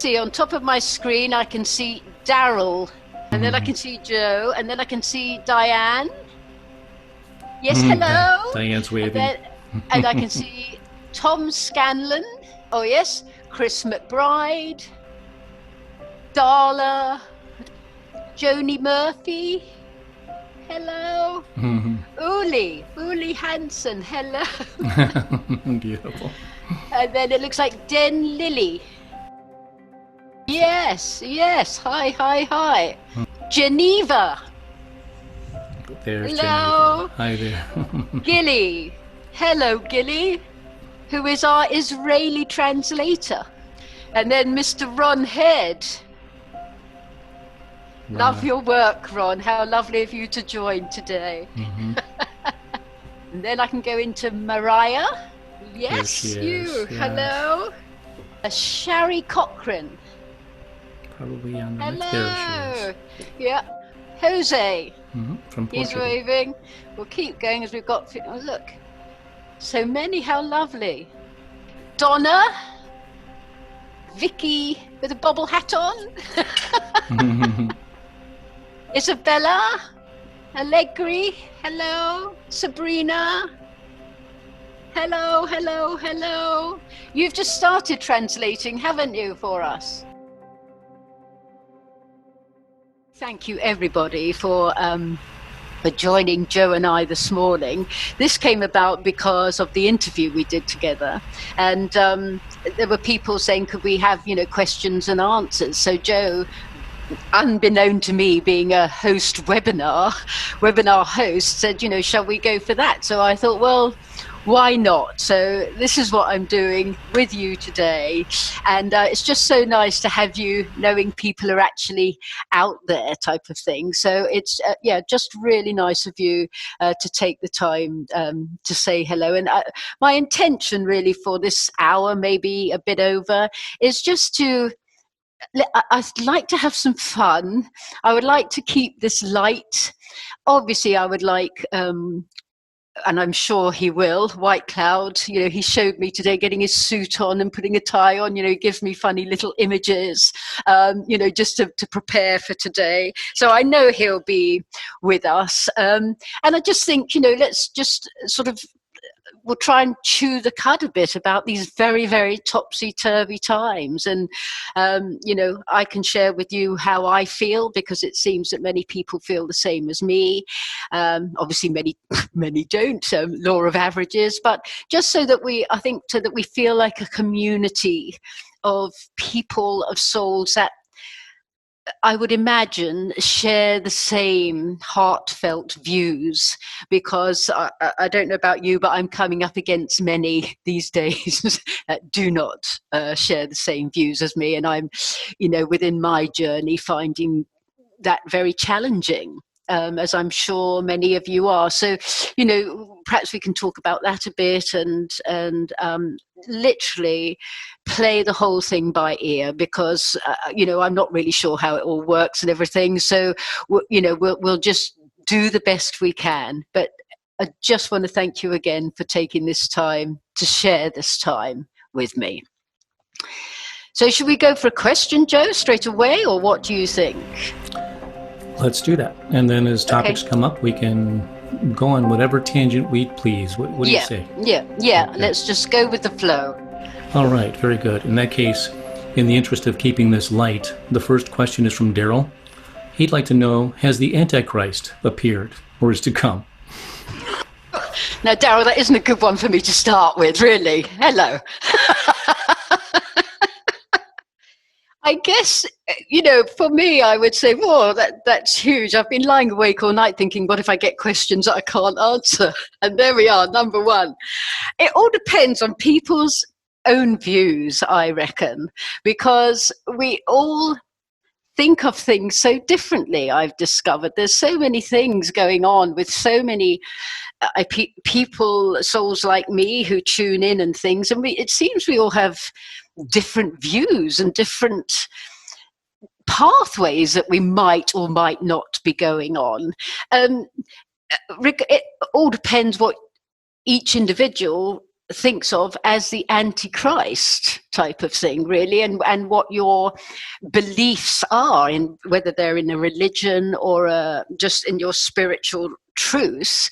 see on top of my screen, I can see Daryl, and then I can see Joe, and then I can see Diane. Yes, hello. Diane's waving. And I can see Tom Scanlon. Oh, yes. Chris McBride. Darla. Joni Murphy. Hello. Uli Hansen. Hello. Beautiful. And then it looks like Den Lilly. Yes. Hi. Geneva. There's hello. Geneva. Hi there. Gilly. Hello, Gilly, who is our Israeli translator. And then Mr. Ron Head. Wow. Love your work, Ron. How lovely of you to join today. And then I can go into Mariah. Yes, you. Yes. Hello. Shari Cochran. Probably on the hello. Next. There she is. Yeah. Jose. From Portugal. He's waving. We'll keep going as we've got... Oh, look. So many. How lovely. Donna. Vicky with a bobble hat on. Isabella. Allegri. Hello. Sabrina. Hello. You've just started translating, haven't you, for us? Thank you, everybody, for joining Joe and I this morning. This came about because of the interview we did together, and there were people saying, could we have, questions and answers? So Joe, unbeknown to me, being a webinar host, said, shall we go for that? So I thought, well, why not? So this is what I'm doing with you today. And it's just so nice to have you knowing people are actually out there type of thing. So it's, just really nice of you to take the time to say hello. And my intention really for this hour, maybe a bit over, is just to I'd like to have some fun. I would like to keep this light. Obviously, I would like, and I'm sure he will, White Cloud, he showed me today getting his suit on and putting a tie on, he gives me funny little images, just to prepare for today. So I know he'll be with us. And I just think, let's just sort of, we'll try and chew the cud a bit about these very, very topsy-turvy times. And, I can share with you how I feel, because it seems that many people feel the same as me. Obviously, many don't, law of averages. But just so that that we feel like a community of people, of souls that I would imagine share the same heartfelt views, because I don't know about you, but I'm coming up against many these days that do not share the same views as me. And I'm, within my journey, finding that very challenging. As I'm sure many of you are. So, perhaps we can talk about that a bit and literally play the whole thing by ear, because, I'm not really sure how it all works and everything. So, we'll just do the best we can. But I just want to thank you again for taking this time to share this time with me. So should we go for a question, Joe, straight away, or what do you think? Let's do that. And then as topics come up, we can go on whatever tangent we please. What do you say? Yeah. Okay. Let's just go with the flow. All right. Very good. In that case, in the interest of keeping this light, the first question is from Daryl. He'd like to know, has the Antichrist appeared or is to come? Now, Daryl, that isn't a good one for me to start with, really. Hello. I guess, for me, I would say, whoa, that's huge. I've been lying awake all night thinking, what if I get questions that I can't answer? And there we are, number one. It all depends on people's own views, I reckon, because we all think of things so differently, I've discovered. There's so many things going on with so many people, souls like me, who tune in and things. And it seems we all have different views and different pathways that we might or might not be going on. It all depends what each individual thinks of as the antichrist type of thing, really, and what your beliefs are, in whether they're in a religion or just in your spiritual truth.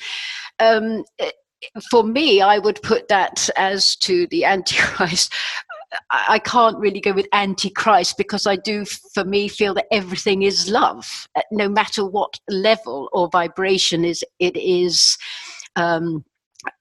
um, for me, I would put that as to the antichrist. I can't really go with antichrist, because I do, for me, feel that everything is love, no matter what level or vibration it is.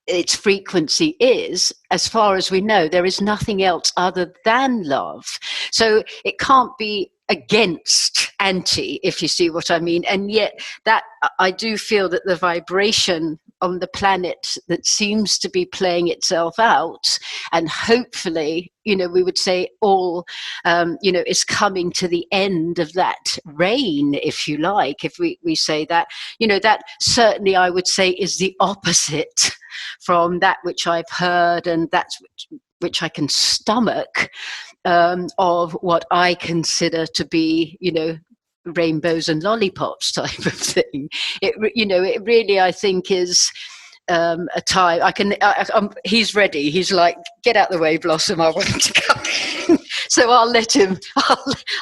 Its frequency is, as far as we know, there is nothing else other than love. So it can't be against anti, if you see what I mean. And yet that, I do feel that the vibration on the planet that seems to be playing itself out, and hopefully, we would say all, is coming to the end of that reign, if you like, if we say that, that certainly I would say is the opposite from that which I've heard, and that's which I can stomach, of what I consider to be, rainbows and lollipops type of thing. It really, I think, is a time I can. He's ready. He's like, get out the way, Blossom. I want him to come. So I'll let him.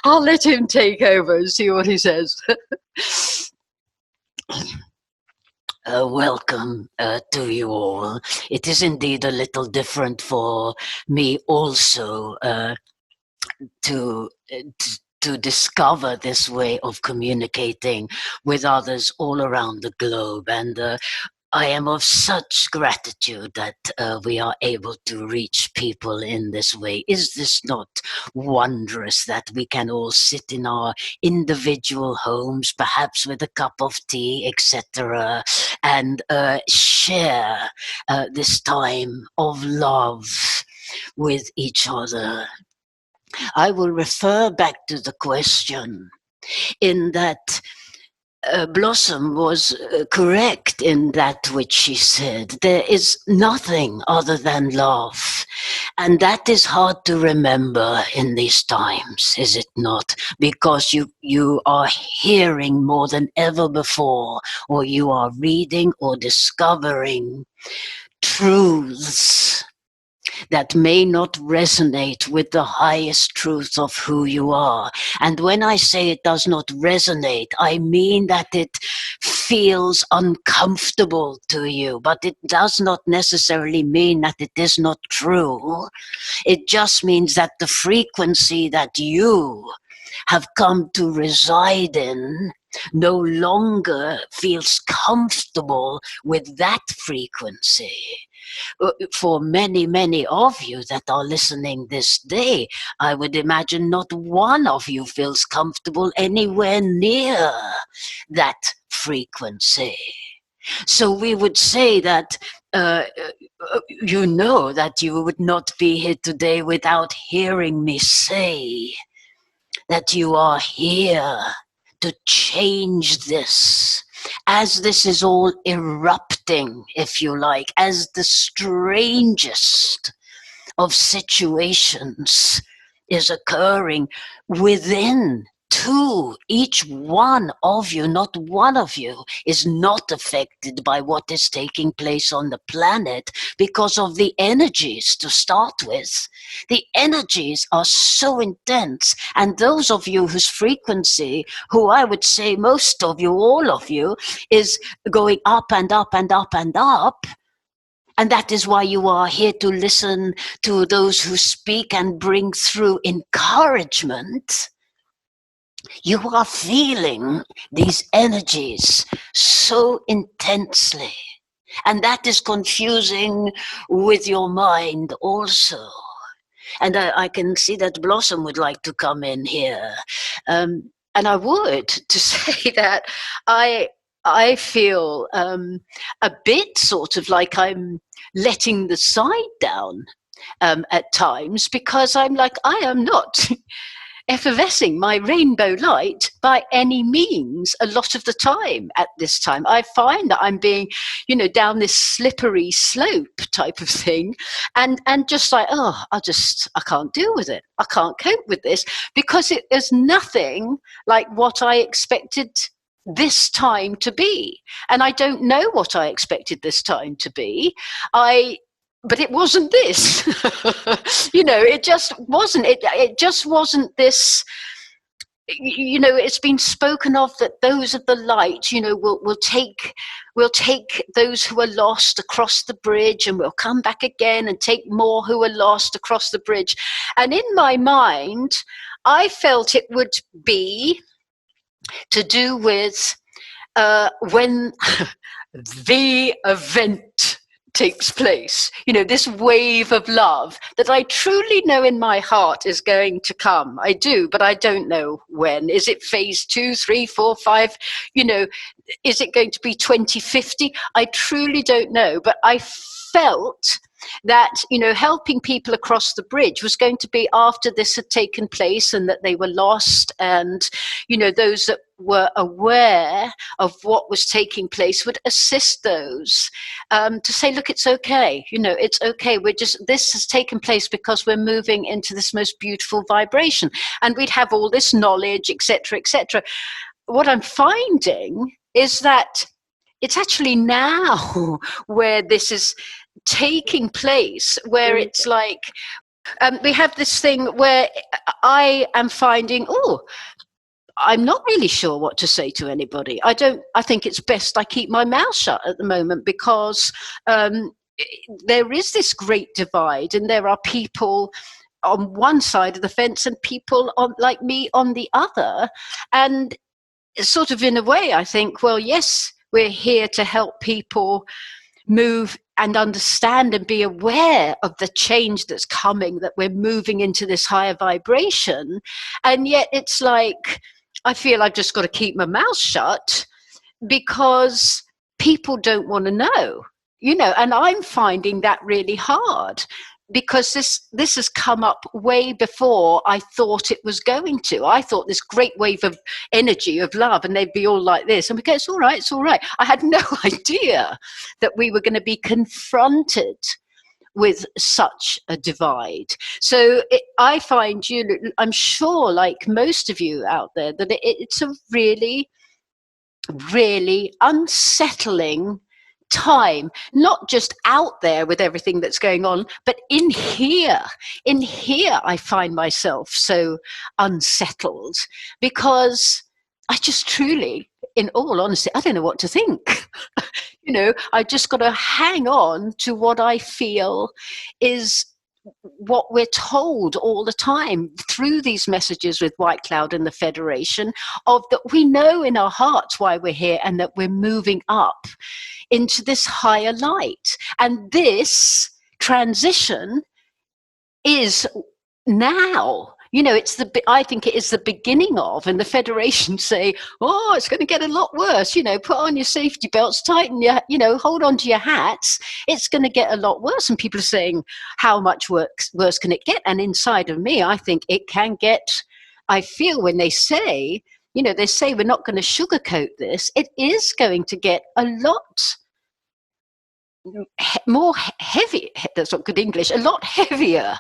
I'll let him take over and see what he says. Welcome to you all. It is indeed a little different for me also to discover this way of communicating with others all around the globe, and I am of such gratitude that we are able to reach people in this way. Is this not wondrous that we can all sit in our individual homes, perhaps with a cup of tea, etc., and share this time of love with each other? I will refer back to the question, in that Blossom was correct in that which she said. There is nothing other than love. And that is hard to remember in these times, is it not? Because you are hearing more than ever before, or you are reading or discovering truths that may not resonate with the highest truth of who you are. And when I say it does not resonate, I mean that it feels uncomfortable to you, but it does not necessarily mean that it is not true. It just means that the frequency that you have come to reside in no longer feels comfortable with that frequency. For many, many of you that are listening this day, I would imagine not one of you feels comfortable anywhere near that frequency. So we would say that you know that you would not be here today without hearing me say that you are here to change this. As this is all erupting, if you like, as the strangest of situations is occurring within each one of you, not one of you is not affected by what is taking place on the planet because of the energies to start with. The energies are so intense, and those of you whose frequency, who I would say most of you, all of you, is going up and up and up and up. And that is why you are here to listen to those who speak and bring through encouragement. You are feeling these energies so intensely, and that is confusing with your mind also. And I can see that Blossom would like to come in here. And I would, to say that I feel a bit sort of like I'm letting the side down at times, because I'm like, I am not effervescing my rainbow light by any means a lot of the time at this time. I find that I'm being, down this slippery slope type of thing, and just like, I can't deal with it. I can't cope with this, because it is nothing like what I expected this time to be. And I don't know what I expected this time to be. but it wasn't this. It just wasn't. It just wasn't this. It's been spoken of that those of the light, will take those who are lost across the bridge, and we'll come back again and take more who are lost across the bridge. And in my mind, I felt it would be to do with when the event takes place, this wave of love that I truly know in my heart is going to come. I do, but I don't know when. Is it phase 2, 3, 4, 5? Is it going to be 2050? I truly don't know, but I felt that, helping people across the bridge was going to be after this had taken place and that they were lost, and, those that were aware of what was taking place would assist those to say, look, it's okay. It's okay. This has taken place because we're moving into this most beautiful vibration, and we'd have all this knowledge, etc., etc. What I'm finding is that it's actually now where this is taking place, where it's like we have this thing where I am finding, I'm not really sure what to say to anybody. I think it's best I keep my mouth shut at the moment, because there is this great divide, and there are people on one side of the fence and people like me on the other. And sort of in a way, I think, well, yes, we're here to help people move and understand and be aware of the change that's coming, that we're moving into this higher vibration. And yet it's like, I feel I've just got to keep my mouth shut because people don't want to know, and I'm finding that really hard, because this has come up way before I thought it was going to. I thought this great wave of energy, of love, and they'd be all like this. And we go, it's all right, it's all right. I had no idea that we were going to be confronted with such a divide. So I find, I'm sure, like most of you out there, that it's a really, really unsettling time, not just out there with everything that's going on, but in here I find myself so unsettled, because I just truly, in all honesty, I don't know what to think. I just got to hang on to what I feel is what we're told all the time through these messages with White Cloud and the Federation, of that we know in our hearts why we're here, and that we're moving up into this higher light. And this transition is now. I think it is the beginning of, and the Federation say, it's going to get a lot worse. Put on your safety belts, tighten your, hold on to your hats. It's going to get a lot worse. And people are saying, how much worse can it get? And inside of me, I think it can get, I feel when they say, they say we're not going to sugarcoat this, it is going to get a lot more heavy. That's not good English. A lot heavier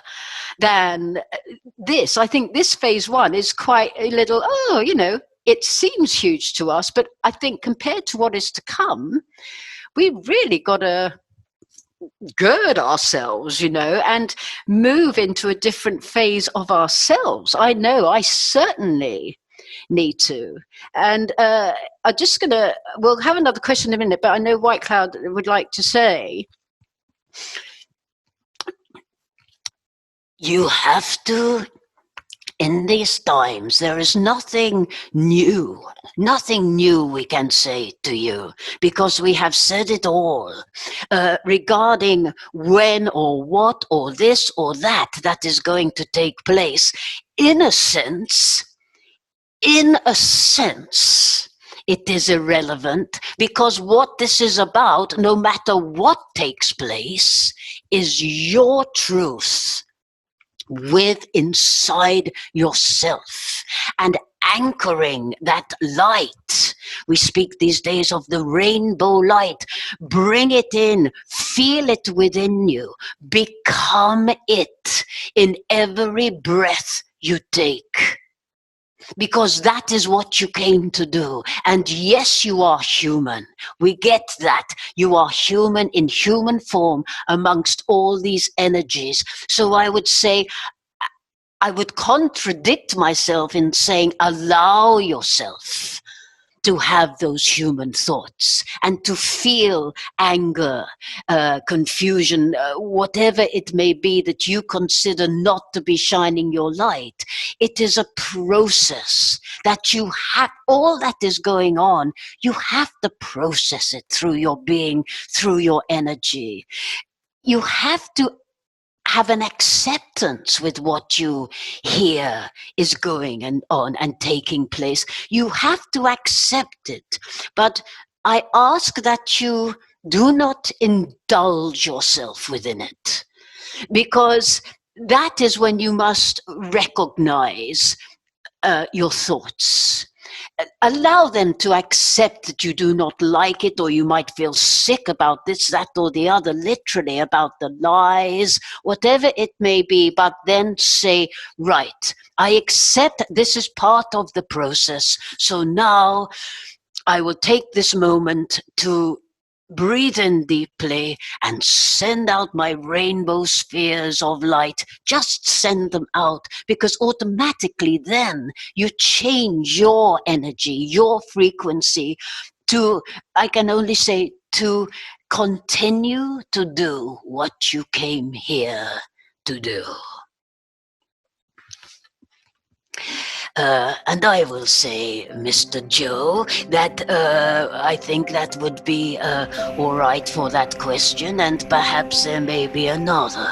than this. I think this phase 1 is quite a little, it seems huge to us, but I think compared to what is to come, we've really got to gird ourselves, and move into a different phase of ourselves. I know I certainly need to. And I'm just we'll have another question in a minute, but I know White Cloud would like to say, you have to, in these times, there is nothing new we can say to you, because we have said it all regarding when or what or this or that is going to take place. In a sense, it is irrelevant, because what this is about, no matter what takes place, is your truth with inside yourself, and anchoring that light. We speak these days of the rainbow light. Bring it in, feel it within you, become it in every breath you take. because that is what you came to do. And yes, you are human. We get that. You are human in human form amongst all these energies. So I would say, I would contradict myself in saying, allow yourself to have those human thoughts and to feel anger, confusion, whatever it may be that you consider not to be shining your light. It is a process that you have, all that is going on, you have to process it through your being, through your energy. You have to have an acceptance with what you hear is going and on and taking place. You have to accept it. But I ask that you do not indulge yourself within it, because that is when you must recognize your thoughts. Allow them to accept that you do not like it, or you might feel sick about this, that, or the other, literally about the lies, whatever it may be, but then say, right, I accept this is part of the process. So now I will take this moment to breathe in deeply and send out my rainbow spheres of light. Just send them out, because automatically then you change your energy, your frequency to, I can only say, to continue to do what you came here to do. And I will say, Mr. Joe, that I think that would be all right for that question, and perhaps there may be another.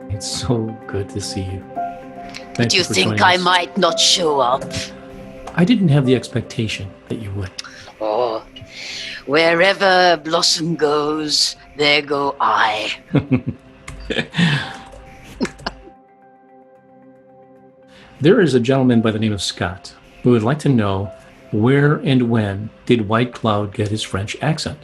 It's so good to see you. But you think I might not show up? I didn't have the expectation that you would. Oh, wherever Blossom goes, there go I. There is a gentleman by the name of Scott who would like to know, where and when did White Cloud get his French accent?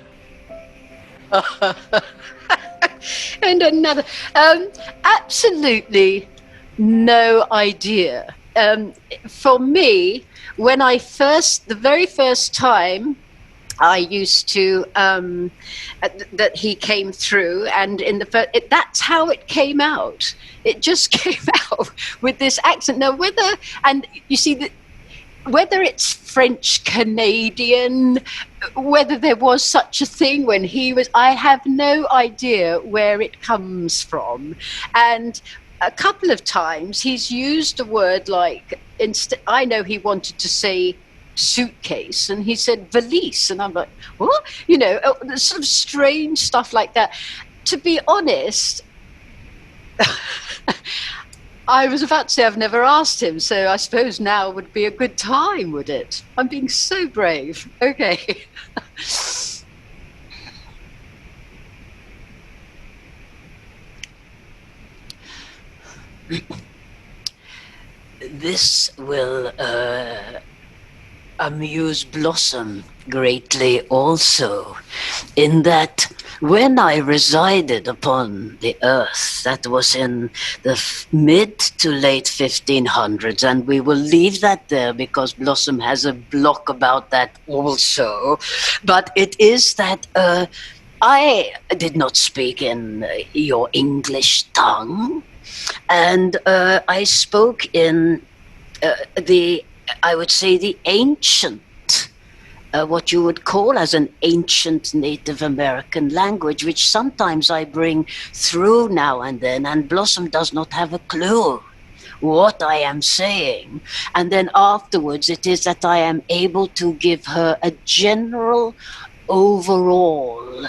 And another, absolutely no idea. For me, when the very first time I used to, that he came through, and in the that's how it came out. It just came out with this accent. Now, and you see, whether it's French Canadian, whether there was such a thing when he was, I have no idea where it comes from. And a couple of times he's used a word like, I know he wanted to say suitcase, and he said valise, and I'm like, what? You know, sort of strange stuff like that. To be honest, I was about to say I've never asked him, so I suppose now would be a good time, would it? I'm being so brave. Okay. This will amuse Blossom greatly also, in that when I resided upon the earth, that was in the mid to late 1500s, and we will leave that there because Blossom has a block about that also, but it is that I did not speak in your English tongue, and I spoke in I would say the ancient, what you would call as an ancient Native American language, which sometimes I bring through now and then, and Blossom does not have a clue what I am saying. And then afterwards it is that I am able to give her a general overall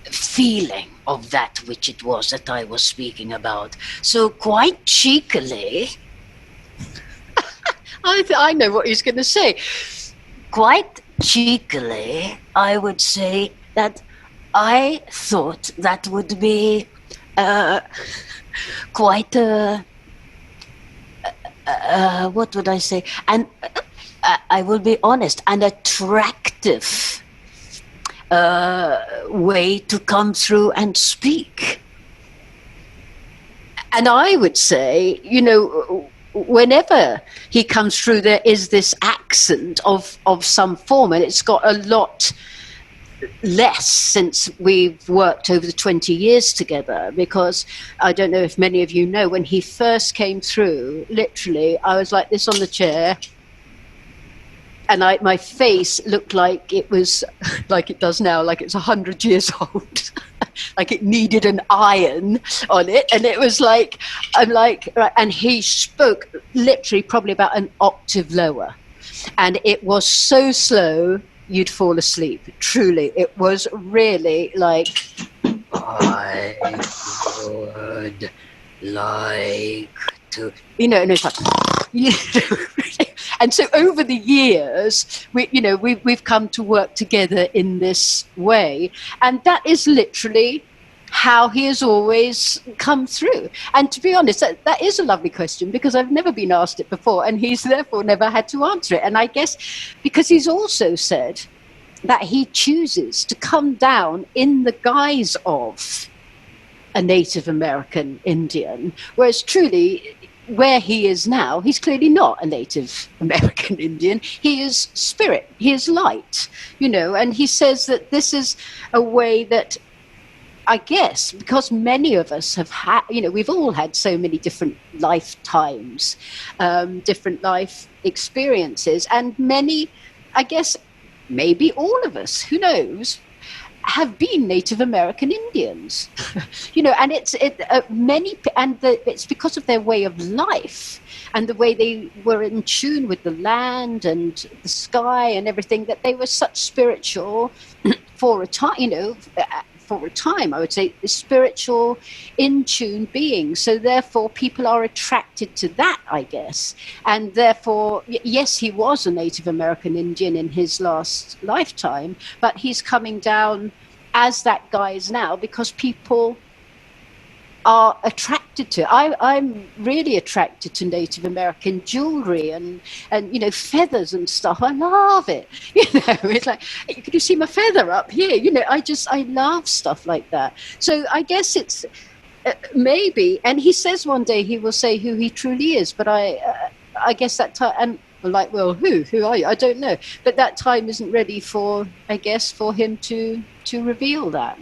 feeling of that which it was that I was speaking about. So quite cheekily, I know what he's going to say. Quite cheekily, I would say that I thought that would be quite a, what would I say? And I will be honest, an attractive way to come through and speak. And I would say, you know, whenever he comes through, there is this accent of some form, and it's got a lot less since we've worked over the 20 years together, because I don't know if many of you know, when he first came through, literally I was like this on the chair, and my face looked like it was like it does now, like it's 100 years old. Like it needed an iron on it, and it was like, I'm like, right, and he spoke literally probably about an octave lower, and it was so slow you'd fall asleep. Truly, it was really like, I would like to, and it's like, and so over the years, we've come to work together in this way, and that is literally how he has always come through. And to be honest, that is a lovely question, because I've never been asked it before, and he's therefore never had to answer it. And I guess because he's also said that he chooses to come down in the guise of a Native American Indian, whereas truly where he is now, he's clearly not a Native American Indian. He is spirit, he is light, and he says that this is a way that, I guess, because many of us have had, we've all had so many different lifetimes, different life experiences, and many, I guess, maybe all of us, who knows, have been Native American Indians, and it's because of their way of life and the way they were in tune with the land and the sky and everything, that they were such spiritual for a time, for a time, I would say, spiritual, in-tune beings. So therefore, people are attracted to that, I guess. And therefore, yes, he was a Native American Indian in his last lifetime, but he's coming down as that guise now because people are attracted to it. I'm really attracted to Native American jewelry and feathers and stuff. I love it. It's like, hey, could you see my feather up here? I love stuff like that. So I guess it's maybe, and he says one day he will say who he truly is, but I guess that time, and like, well, who are you? I don't know. But that time isn't ready for him to reveal that.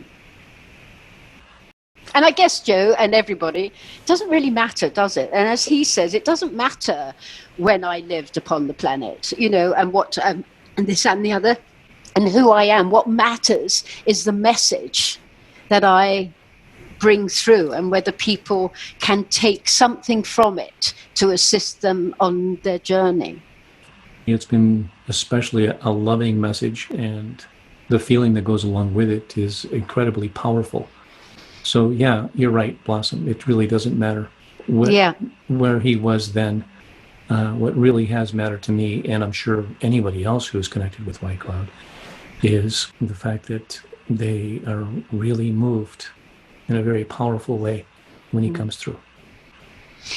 And I guess, Joe, and everybody, it doesn't really matter, does it? And as he says, it doesn't matter when I lived upon the planet, and what, and this and the other, and who I am. What matters is the message that I bring through, and whether people can take something from it to assist them on their journey. It's been especially a loving message, and the feeling that goes along with it is incredibly powerful. So yeah, you're right, Blossom. It really doesn't matter where he was then. What really has mattered to me, and I'm sure anybody else who's connected with White Cloud, is the fact that they are really moved in a very powerful way when he comes through.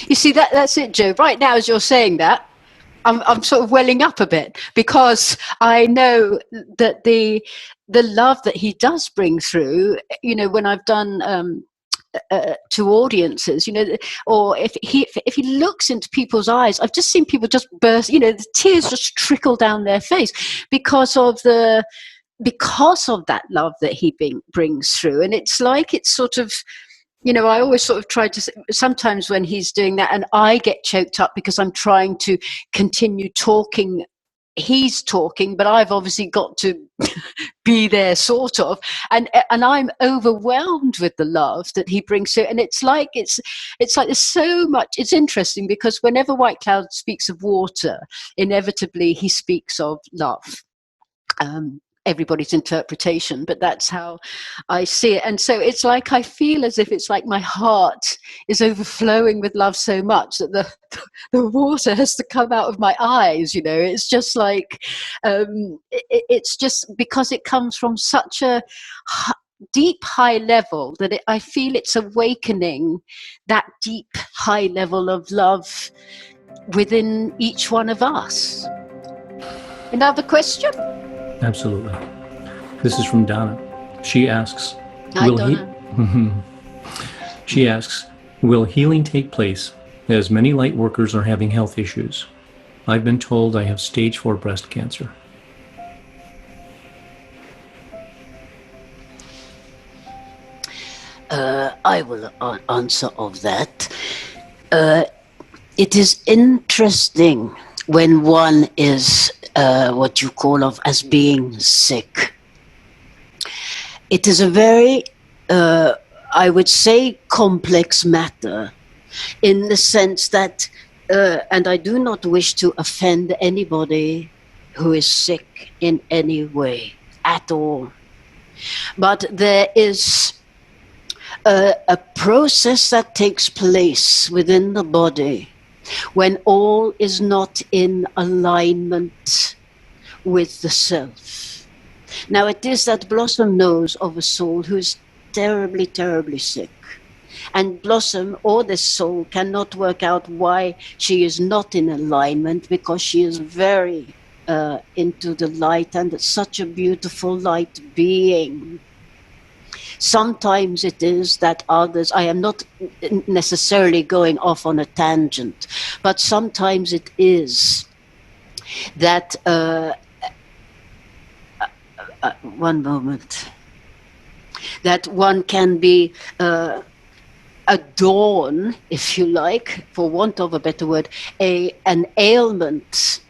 You see, that's it, Joe. Right now, as you're saying that, I'm sort of welling up a bit, because I know that the love that he does bring through, when I've done to audiences, or if he looks into people's eyes, I've just seen people just burst, the tears just trickle down their face because of that love that he brings through. And it's like, it's sort of, I always sort of try to, sometimes when he's doing that and I get choked up because I'm trying to continue talking, he's talking, but I've obviously got to be there, sort of, and I'm overwhelmed with the love that he brings to it. And it's like there's so much. It's interesting because whenever White Cloud speaks of water, inevitably he speaks of love. Everybody's interpretation, but that's how I see it. And so it's like, I feel as if it's like my heart is overflowing with love so much that the water has to come out of my eyes. It's just like, it's just because it comes from such a deep, high level that I feel it's awakening that deep, high level of love within each one of us. Another question? Absolutely. This is from Donna. She asks, Hi, Donna. She asks, will healing take place as many light workers are having health issues. I've been told I have stage 4 breast cancer. I will answer of that. It is interesting when one is what you call of as being sick. It is a very, I would say, complex matter, in the sense that, and I do not wish to offend anybody who is sick in any way at all, but there is a process that takes place within the body when all is not in alignment with the self. Now, it is that Blossom knows of a soul who is terribly, terribly sick. And Blossom, or this soul, cannot work out why she is not in alignment, because she is very into the light, and it's such a beautiful light being. Sometimes it is that others, I am not necessarily going off on a tangent, but sometimes it is that, one moment, that one can be adorn, if you like, for want of a better word, an ailment.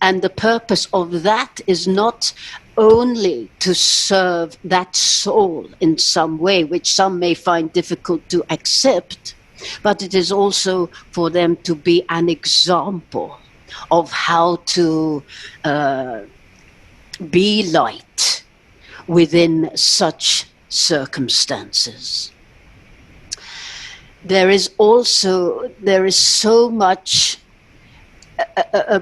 And the purpose of that is not only to serve that soul in some way, which some may find difficult to accept, but it is also for them to be an example of how to be light within such circumstances. There is so much.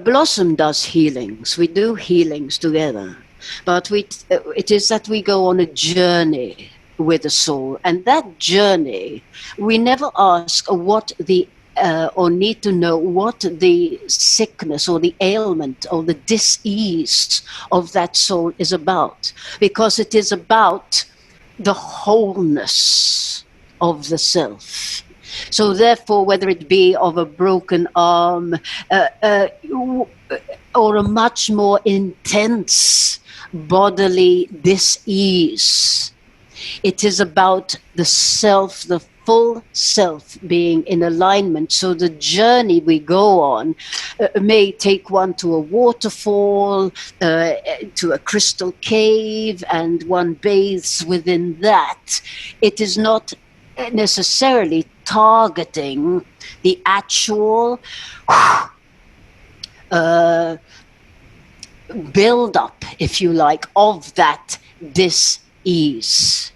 Blossom does healings. We do healings together, but it is that we go on a journey with the soul, and that journey, we never ask what the or need to know what the sickness or the ailment or the dis-ease of that soul is about, because it is about the wholeness of the self. So therefore, whether it be of a broken arm or a much more intense bodily dis-ease, it is about the self, the full self being in alignment. So the journey we go on may take one to a waterfall, to a crystal cave, and one bathes within that. It is not necessarily targeting the actual build up, if you like, of that dis-ease.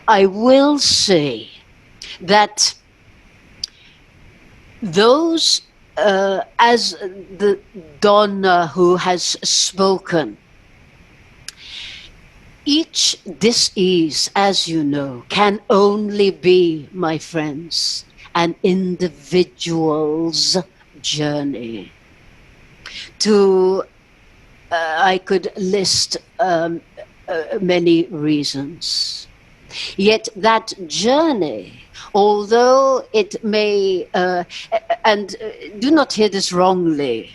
I will say that those, as the Donna who has spoken, each dis-ease, as you know, can only be, my friends, an individual's journey. I could list many reasons. Yet that journey, although it may, and do not hear this wrongly,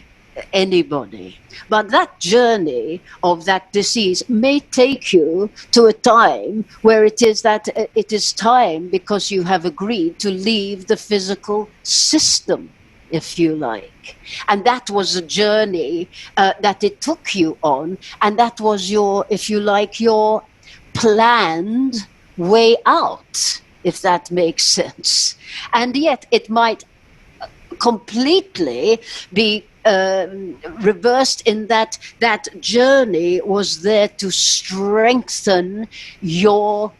anybody, but that journey of that disease may take you to a time where it is that it is time, because you have agreed to leave the physical system, if you like. And that was a journey that it took you on, and that was your, if you like, your planned way out, if that makes sense. And yet it might completely be reversed, in that that journey was there to strengthen your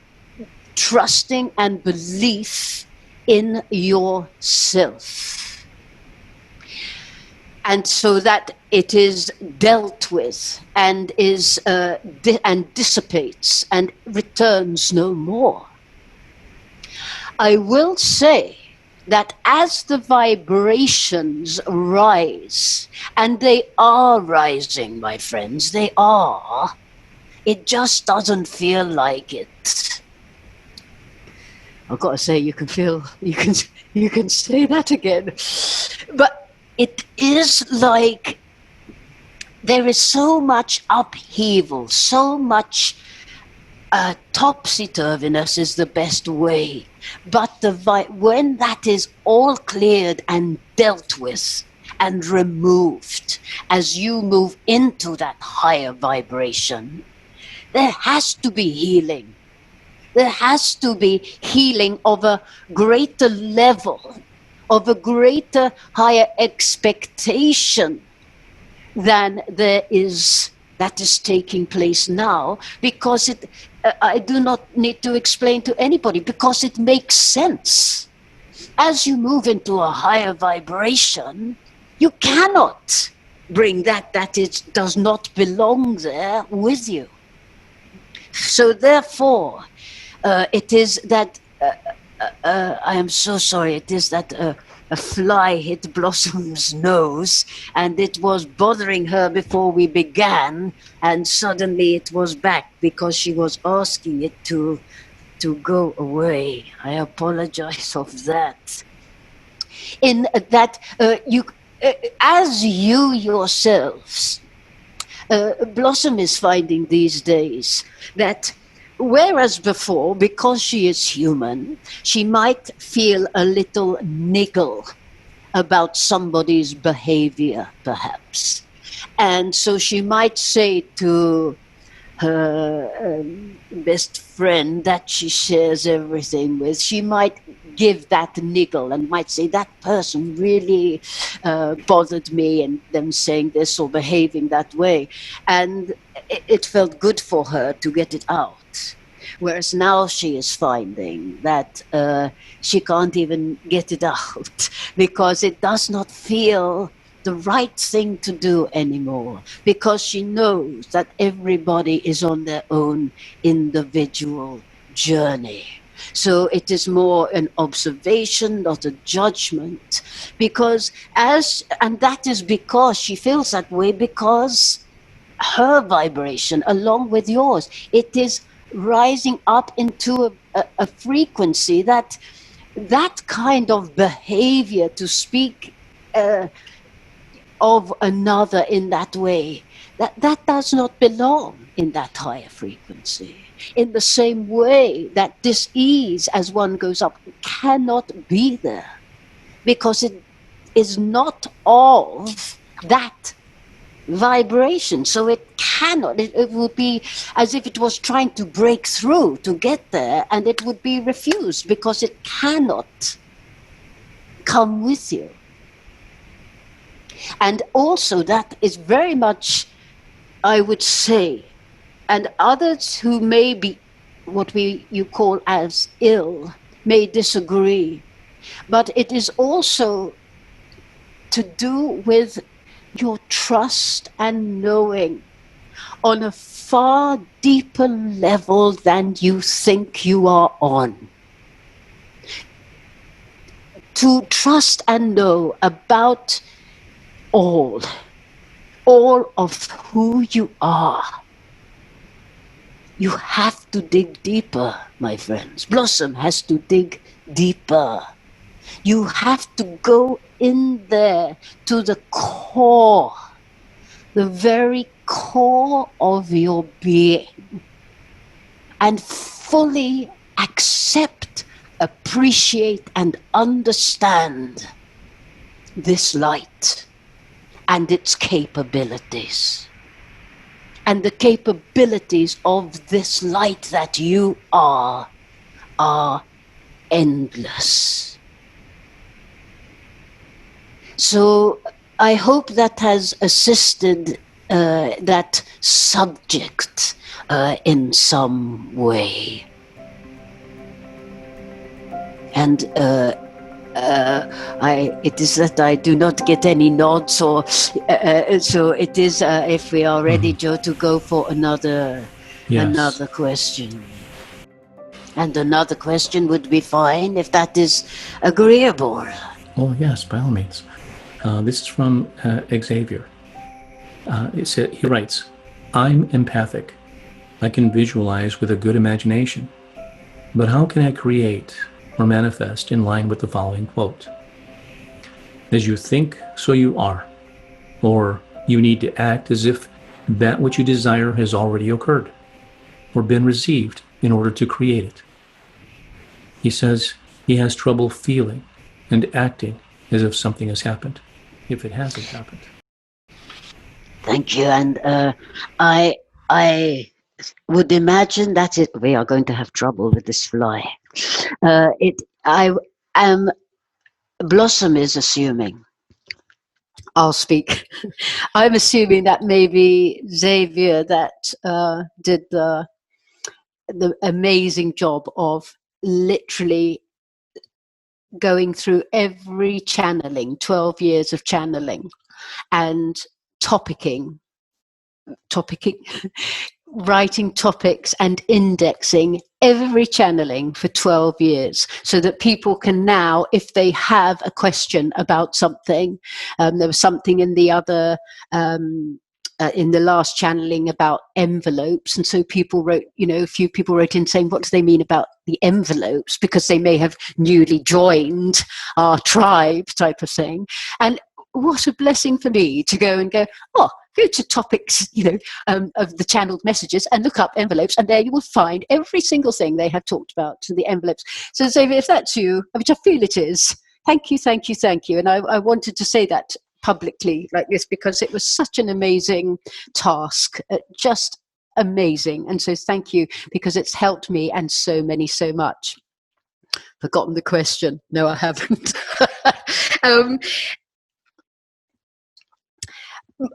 trusting and belief in yourself. And so that it is dealt with and is and dissipates and returns no more. I will say that as the vibrations rise, and they are rising, my friends, they are, it just doesn't feel like it. I've got to say, you can say that again. But it is like there is so much upheaval, so much topsy-turviness is the best way. But when that is all cleared and dealt with and removed, as you move into that higher vibration, there has to be healing. There has to be healing of a greater level, of a greater, higher expectation than that is taking place now, because I do not need to explain to anybody, because it makes sense. As you move into a higher vibration, you cannot bring that it does not belong there with you. So therefore, it is that I am so sorry. It is that a fly hit Blossom's nose, and it was bothering her before we began, and suddenly it was back because she was asking it to go away. I apologize of that. In that you, as you yourselves, Blossom is finding these days that whereas before, because she is human, she might feel a little niggle about somebody's behavior, perhaps. And so she might say to her best friend that she shares everything with, she might give that niggle and might say, that person really bothered me, and them saying this or behaving that way. And it felt good for her to get it out. Whereas now she is finding that she can't even get it out because it does not feel the right thing to do anymore, because she knows that everybody is on their own individual journey. So it is more an observation, not a judgment, and that is because she feels that way, because her vibration, along with yours, it is rising up into a frequency that kind of behavior, to speak of another in that way, that does not belong in that higher frequency. In the same way that dis-ease, as one goes up, cannot be there, because it is not of that vibration. So it cannot, it would be as if it was trying to break through to get there, and it would be refused because it cannot come with you. And also that is very much, I would say, and others who may be what you call as ill may disagree, but it is also to do with your trust and knowing on a far deeper level than you think you are on. To trust and know about all of who you are. You have to dig deeper, my friends. Blossom has to dig deeper. You have to go in there to the core, the very core of your being, and fully accept, appreciate, and understand this light and its capabilities. And the capabilities of this light that you are endless. So I hope that has assisted that subject in some way. And it is that I do not get any nods, or so it is. If we are ready, Joe, to go for another question, and another question would be fine if that is agreeable. Oh yes, by all means. This is from Xavier. He writes, "I'm empathic. I can visualize with a good imagination, but how can I create or manifest in line with the following quote. As you think, so you are. Or you need to act as if that which you desire has already occurred or been received in order to create it. He says he has trouble feeling and acting as if something has happened, if it hasn't happened. Thank you. And I would imagine that we are going to have trouble with this fly. I am, Blossom is assuming. I'll speak. I'm assuming that maybe Xavier that did the amazing job of literally going through every channeling, 12 years of channeling, and topicking, writing topics and indexing every channeling for 12 years so that people can now, if they have a question about something, there was something in the other in the last channeling about envelopes, and so people wrote, a few people wrote in saying, what do they mean about the envelopes, because they may have newly joined our tribe type of thing. And what a blessing for me to go to topics, of the channeled messages and look up envelopes, and there you will find every single thing they have talked about to the envelopes. So Xavier, if that's you, which I feel it is, thank you. And I wanted to say that publicly like this because it was such an amazing task, just amazing. And so thank you, because it's helped me and so many so much. Forgotten the question. No, I haven't.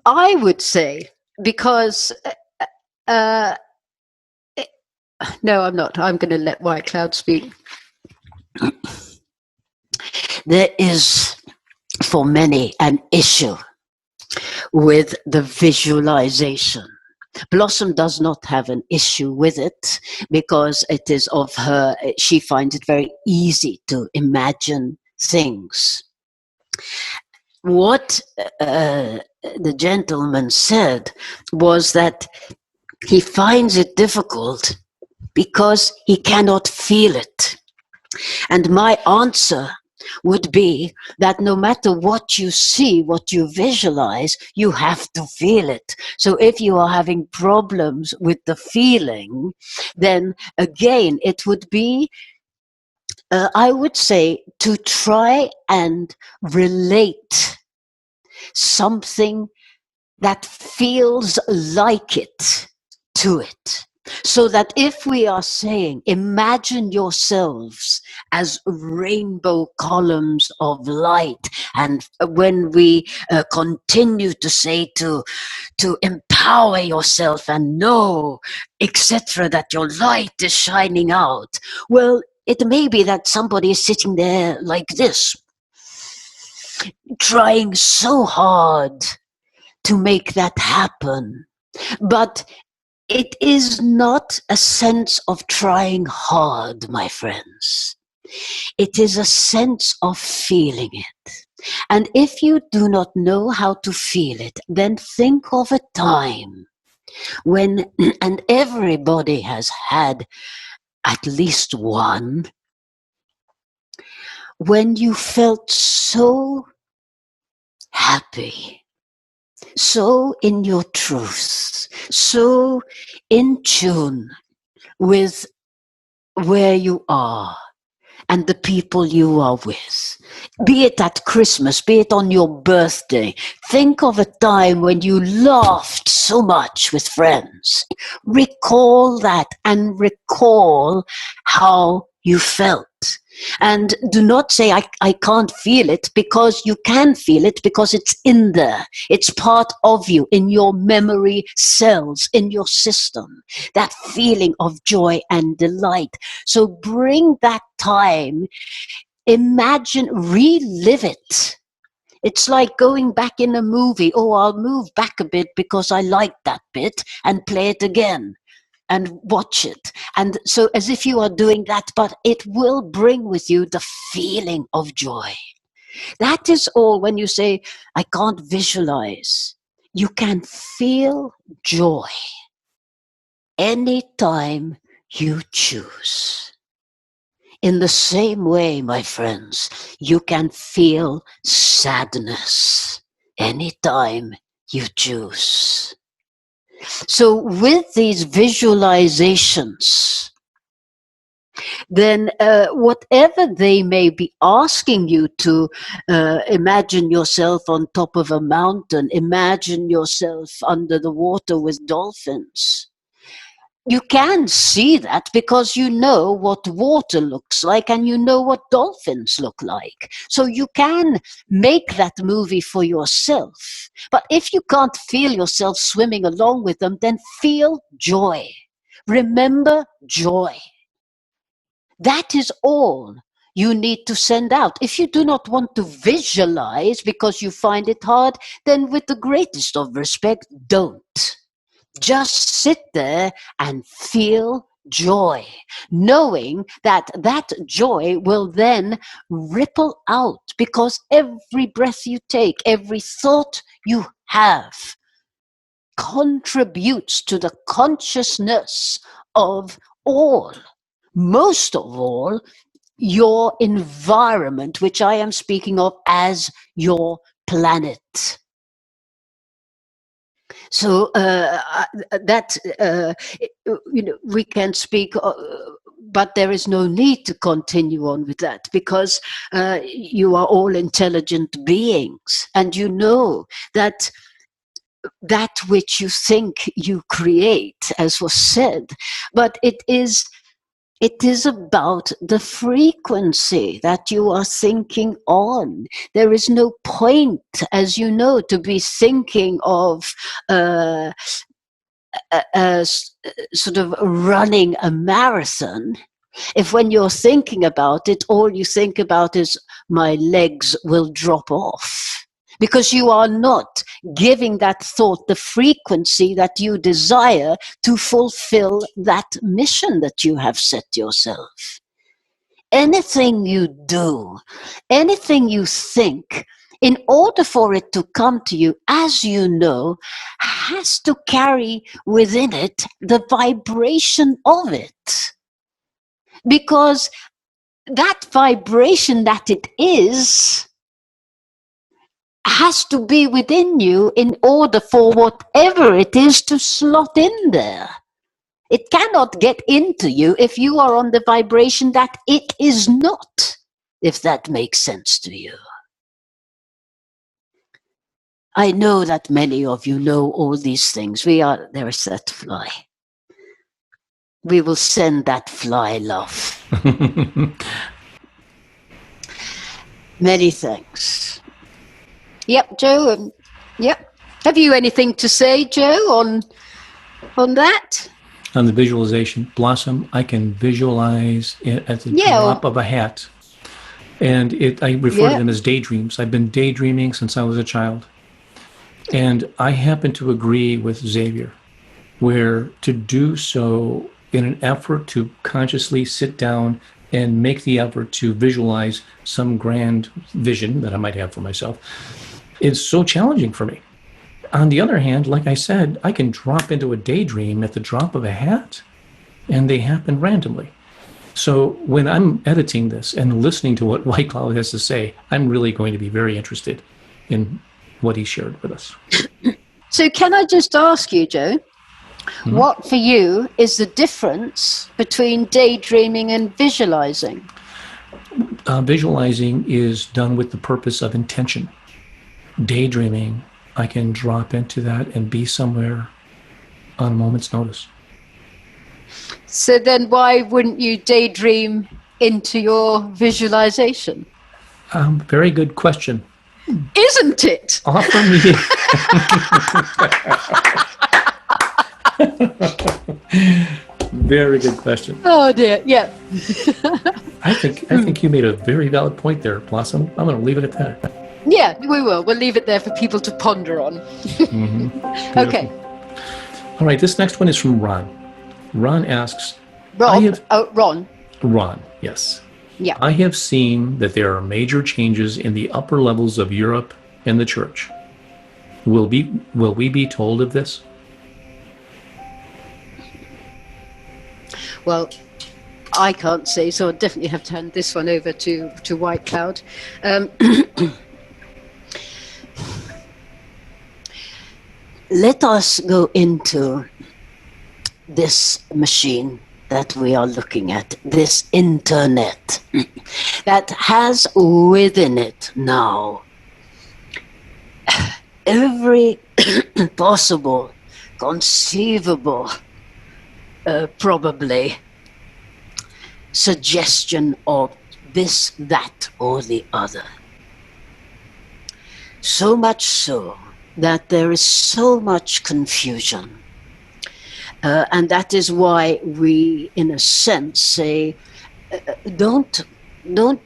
I would say, because no, I'm not. I'm going to let White Cloud speak. There is, for many, an issue with the visualization. Blossom does not have an issue with it because it is of her, she finds it very easy to imagine things. What the gentleman said was that he finds it difficult because he cannot feel it. And my answer would be that no matter what you see, what you visualize, you have to feel it. So if you are having problems with the feeling, then again, it would be, I would say, to try and relate something that feels like it to it. So that if we are saying, imagine yourselves as rainbow columns of light, and when we continue to say to empower yourself and know, etc., that your light is shining out, well, it may be that somebody is sitting there like this, trying so hard to make that happen. But it is not a sense of trying hard, my friends. It is a sense of feeling it. And if you do not know how to feel it, then think of a time when, and everybody has had at least one, when you felt so happy, so in your truth, so in tune with where you are and the people you are with. Be it at Christmas, be it on your birthday. Think of a time when you laughed so much with friends. Recall that and recall how you felt. And do not say, I can't feel it, because you can feel it, because it's in there. It's part of you, in your memory cells, in your system. That feeling of joy and delight. So bring that time, imagine, relive it. It's like going back in a movie. Oh, I'll move back a bit because I like that bit, and play it again and watch it. And so as if you are doing that, but it will bring with you the feeling of joy. That is all. When you say, I can't visualize, you can feel joy anytime you choose. In the same way, my friends, you can feel sadness anytime you choose. So with these visualizations, then whatever they may be asking you to imagine yourself on top of a mountain, imagine yourself under the water with dolphins. You can see that because you know what water looks like and you know what dolphins look like. So you can make that movie for yourself. But if you can't feel yourself swimming along with them, then feel joy. Remember joy. That is all you need to send out. If you do not want to visualize because you find it hard, then with the greatest of respect, don't. Just sit there and feel joy, knowing that that joy will then ripple out, because every breath you take, every thought you have contributes to the consciousness of all. Most of all, your environment, which I am speaking of as your planet. So we can speak, but there is no need to continue on with that, because you are all intelligent beings, and you know that that which you think you create, as was said, but it is about the frequency that you are thinking on. There is no point, as you know, to be thinking of sort of running a marathon if when you're thinking about it, all you think about is my legs will drop off. Because you are not giving that thought the frequency that you desire to fulfill that mission that you have set yourself. Anything you do, anything you think, in order for it to come to you, as you know, has to carry within it the vibration of it. Because that vibration that it is has to be within you in order for whatever it is to slot in there. It cannot get into you if you are on the vibration that it is not, if that makes sense to you. I know that many of you know all these things. There's that fly. We will send that fly love. Many thanks. Yep, Joe. Yep. Have you anything to say, Joe, on that? On the visualization, Blossom, I can visualize it at the drop of a hat. And I refer to them as daydreams. I've been daydreaming since I was a child. And I happen to agree with Xavier, where to do so in an effort to consciously sit down and make the effort to visualize some grand vision that I might have for myself is so challenging for me. On the other hand, like I said, I can drop into a daydream at the drop of a hat, and they happen randomly. So when I'm editing this and listening to what White Cloud has to say, I'm really going to be very interested in what he shared with us. So can I just ask you, Joe, what for you is the difference between daydreaming and visualizing? Visualizing is done with the purpose of intention. Daydreaming, I can drop into that and be somewhere on a moment's notice. So then why wouldn't you daydream into your visualization? Very good question. Isn't it? Offer me. Very good question. Oh dear, yeah. I think you made a very valid point there, Blossom. I'm going to leave it at that. Yeah, we will. We'll leave it there for people to ponder on. Okay. All right, this next one is from Ron. Ron asks... Ron. Ron, yes. Yeah. I have seen that there are major changes in the upper levels of Europe and the church. Will we be told of this? Well, I can't say, so I'll definitely have to hand this one over to White Cloud. Let us go into this machine that we are looking at, this internet, that has within it now every possible, conceivable, probably, suggestion of this, that, or the other. So much so that there is so much confusion. And that is why we, in a sense, say, don't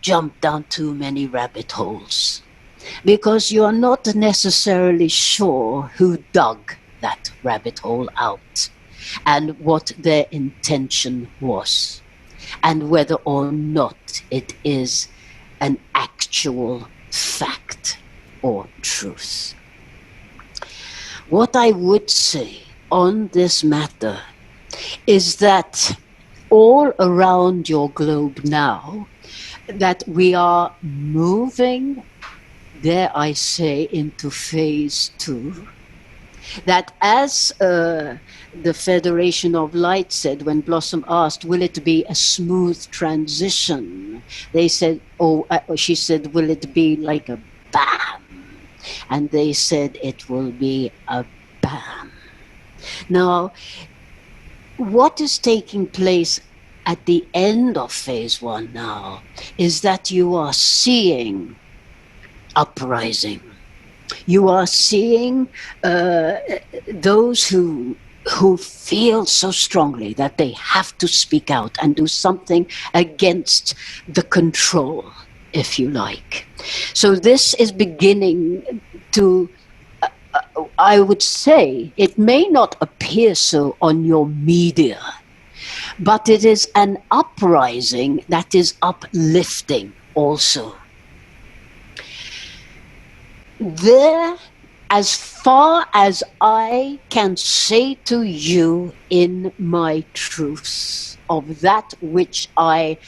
jump down too many rabbit holes, because you are not necessarily sure who dug that rabbit hole out and what their intention was, and whether or not it is an actual fact or truth. What I would say on this matter is that all around your globe now, that we are moving, dare I say, into phase 2, that as the Federation of Light said when Blossom asked, will it be a smooth transition? They said, she said, will it be like a bam? And they said it will be a bam. Now, what is taking place at the end of phase 1 now is that you are seeing uprising. You are seeing those who feel so strongly that they have to speak out and do something against the control, if you like. So this is beginning to, I would say, it may not appear so on your media, but it is an uprising that is uplifting also. There, as far as I can say to you in my truths of that which I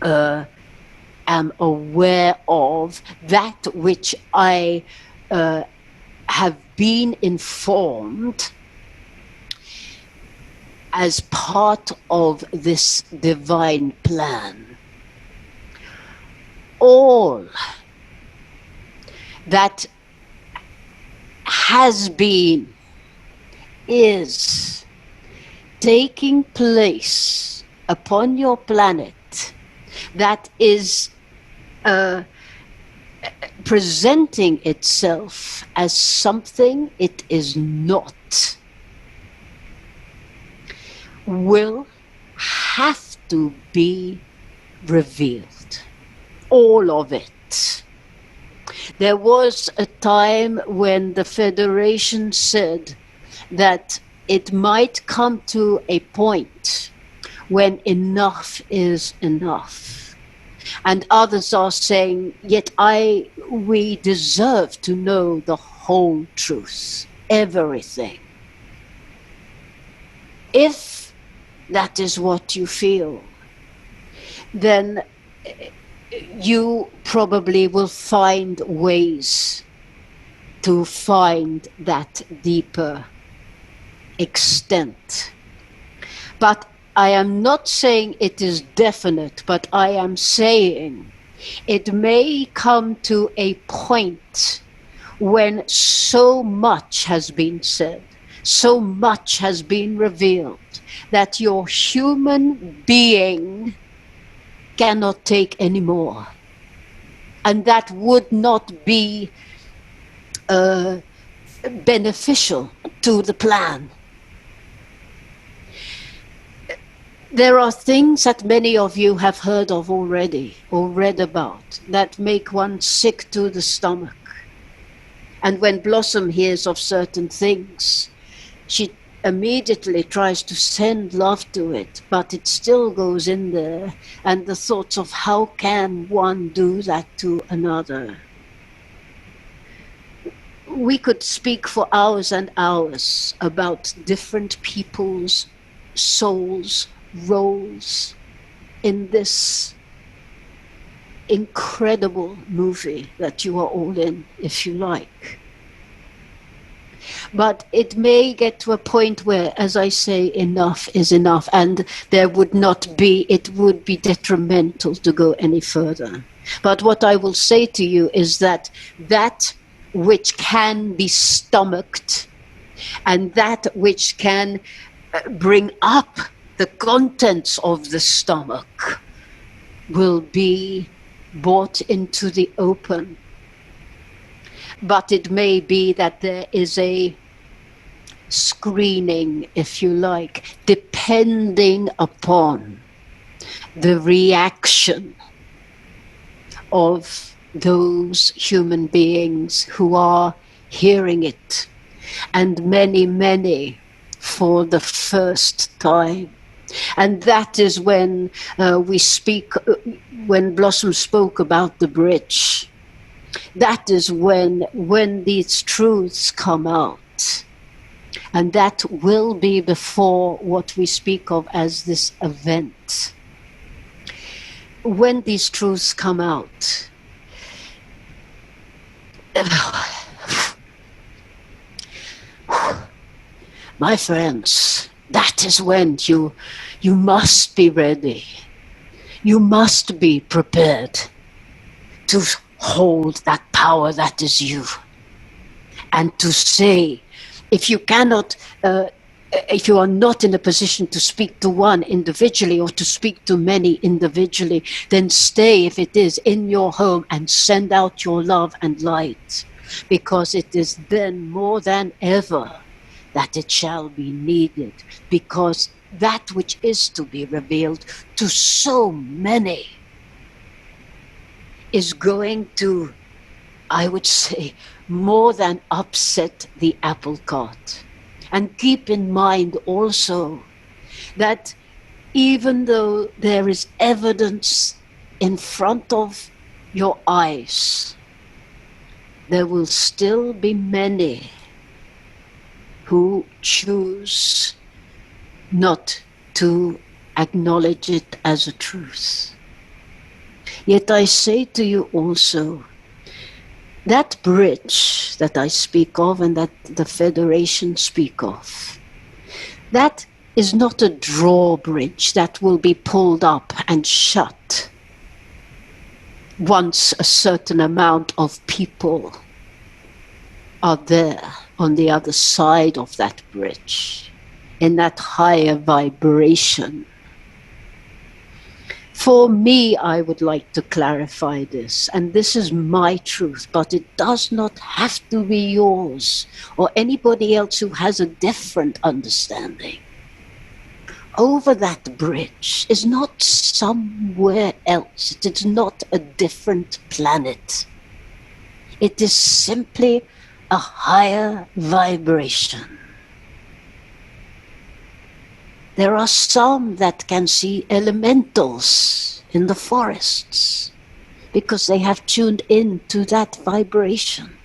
am aware of, that which I have been informed as part of this divine plan, all that has been, is taking place upon your planet, that is presenting itself as something it is not, will have to be revealed. All of it. There was a time when the Federation said that it might come to a point when enough is enough. And others are saying, yet we deserve to know the whole truth, everything. If that is what you feel, then you probably will find ways to find that deeper extent. But I am not saying it is definite, but I am saying it may come to a point when so much has been said, so much has been revealed, that your human being cannot take any more. And that would not be beneficial to the plan. There are things that many of you have heard of already, or read about, that make one sick to the stomach. And when Blossom hears of certain things, she immediately tries to send love to it, but it still goes in there, and the thoughts of how can one do that to another. We could speak for hours and hours about different people's souls, roles, in this incredible movie that you are all in, if you like. But it may get to a point where, as I say, enough is enough, and it would be detrimental to go any further. But what I will say to you is that which can be stomached and that which can bring up the contents of the stomach will be brought into the open. But it may be that there is a screening, if you like, depending upon the reaction of those human beings who are hearing it, and many for the first time. And that is when when Blossom spoke about the bridge. That is when these truths come out. And that will be before what we speak of as this event. When these truths come out, my friends, that is when you must be ready. You must be prepared to hold that power that is you. And to say, if you are not in a position to speak to one individually or to speak to many individually, then stay, if it is, in your home and send out your love and light, because it is then more than ever that it shall be needed, because that which is to be revealed to so many is going to, I would say, more than upset the apple cart. And keep in mind also that even though there is evidence in front of your eyes, there will still be many who choose not to acknowledge it as a truth. Yet I say to you also, that bridge that I speak of and that the Federation speak of, that is not a drawbridge that will be pulled up and shut once a certain amount of people are there on the other side of that bridge, in that higher vibration. For me, I would like to clarify this, and this is my truth, but it does not have to be yours or anybody else who has a different understanding. Over that bridge is not somewhere else. It is not a different planet. It is simply a higher vibration. There are some that can see elementals in the forests because they have tuned in to that vibration.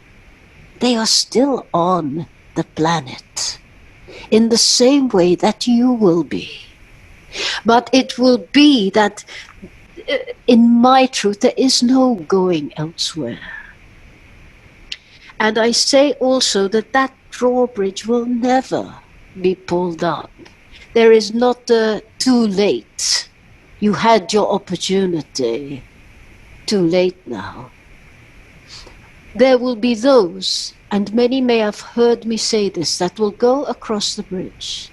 They are still on the planet in the same way that you will be. But it will be that in my truth, there is no going elsewhere. And I say also that that drawbridge will never be pulled up. There is not too late. You had your opportunity. Too late now. There will be those, and many may have heard me say this, that will go across the bridge.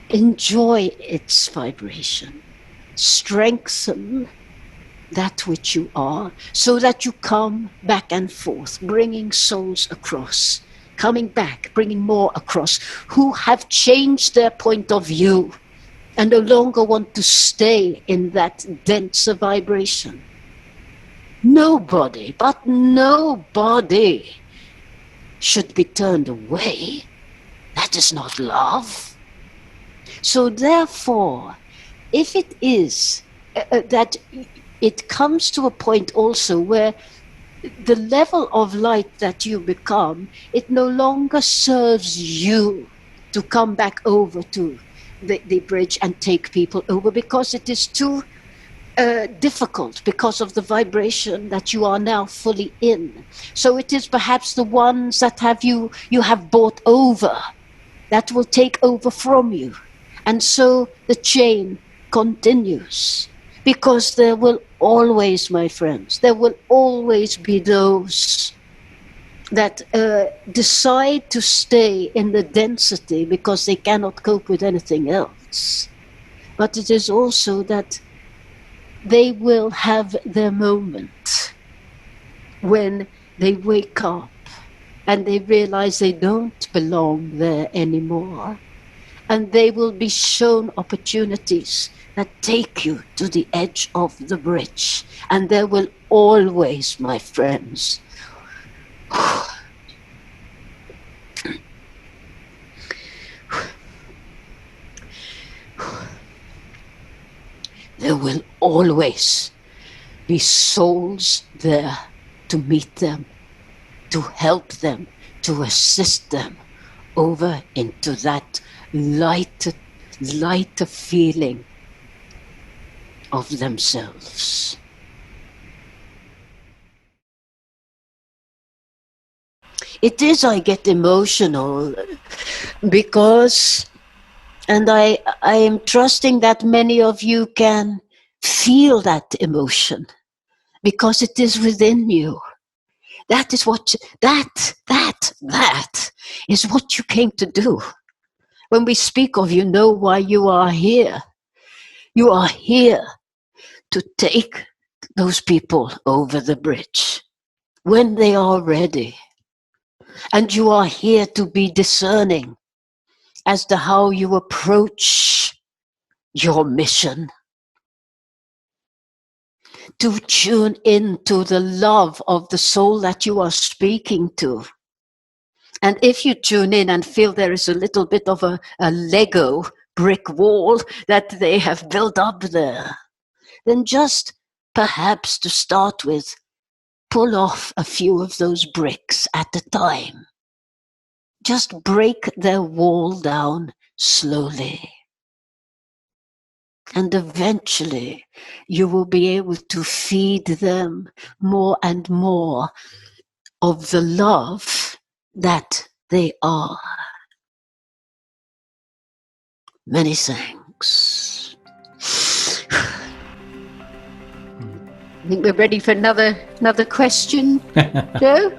Enjoy its vibration. Strengthen that which you are, so that you come back and forth, bringing souls across. Coming back, bringing more across, who have changed their point of view and no longer want to stay in that denser vibration. Nobody, but nobody should be turned away. That is not love. So therefore, if it is that it comes to a point also where the level of light that you become, it no longer serves you to come back over to the bridge and take people over, because it is too difficult because of the vibration that you are now fully in. So it is perhaps the ones that you have bought over that will take over from you. And so the chain continues, because there will always, my friends, there will always be those that decide to stay in the density because they cannot cope with anything else. But it is also that they will have their moment when they wake up and they realize they don't belong there anymore. And they will be shown opportunities that take you to the edge of the bridge. And there will always, my friends, there will always be souls there to meet them, to help them, to assist them over into that lighter feeling of themselves. It is, I get emotional because, and I am trusting that many of you can feel that emotion, because it is within you. That is what, that is what you came to do. When we speak of, you know why you are here. You are here to take those people over the bridge when they are ready. And you are here to be discerning as to how you approach your mission, to tune into the love of the soul that you are speaking to. And if you tune in and feel there is a little bit of a Lego brick wall that they have built up there, then just perhaps to start with, pull off a few of those bricks at a time. Just break their wall down slowly. And eventually you will be able to feed them more and more of the love that they are. Many thanks. I think we're ready for another question, Joe?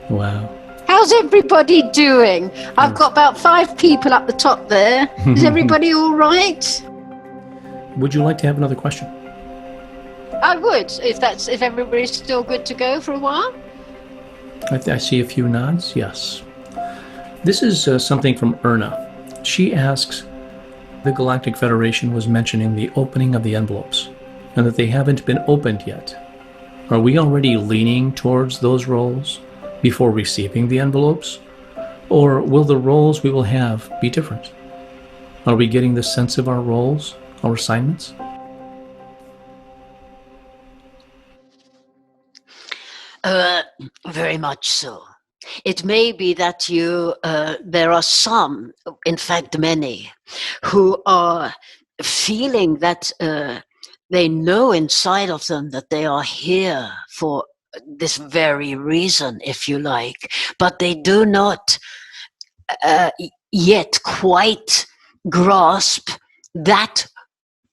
Wow. How's everybody doing? I've got about 5 people up the top there. Is everybody all right? Would you like to have another question? I would, if everybody's still good to go for a while. I see a few nods. Yes. This is something from Erna. She asks, the Galactic Federation was mentioning the opening of the envelopes, and that they haven't been opened yet. Are we already leaning towards those roles before receiving the envelopes? Or will the roles we will have be different? Are we getting the sense of our roles, our assignments? Very much so. It may be that there are some, in fact many, who are feeling that they know inside of them that they are here for this very reason, if you like, but they do not yet quite grasp that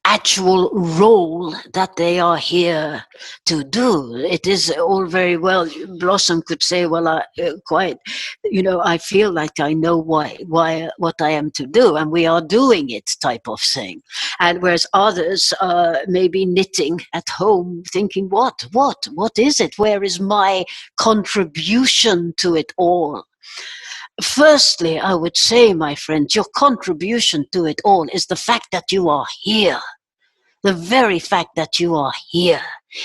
actual role that they are here to do. It is all very well. Blossom could say, well, I feel like I know what I am to do, and we are doing it, type of thing. And whereas others may be knitting at home thinking, what is it? Where is my contribution to it all? Firstly, I would say, my friends, your contribution to it all is the fact that you are here. The very fact that you are here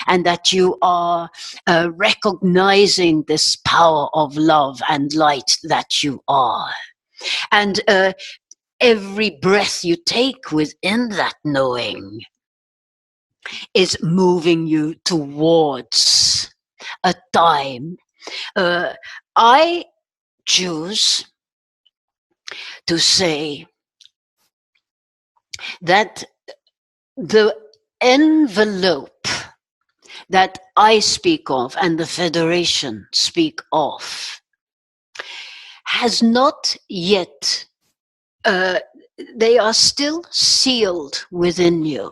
and that you are recognizing this power of love and light that you are. And every breath you take within that knowing is moving you towards a time. I choose to say that the envelope that I speak of and the Federation speak of has not yet, they are still sealed within you.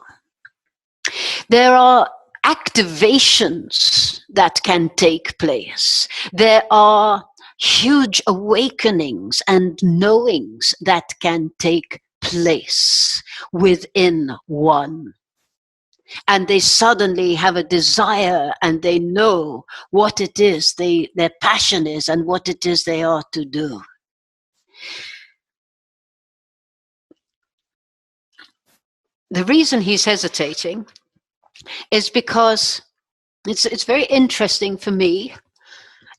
There are activations that can take place. There are huge awakenings and knowings that can take place within one. And they suddenly have a desire and they know what it is their passion is and what it is they are to do. The reason he's hesitating is because it's very interesting for me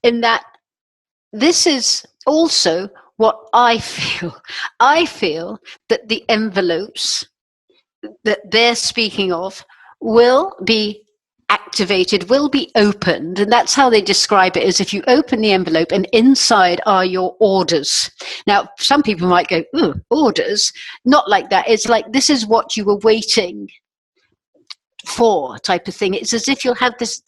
in that this is also what I feel. I feel that the envelopes that they're speaking of will be activated, will be opened, and that's how they describe it, is if you open the envelope and inside are your orders. Now, some people might go, ooh, orders? Not like that. It's like, this is what you were waiting for type of thing. It's as if you'll have this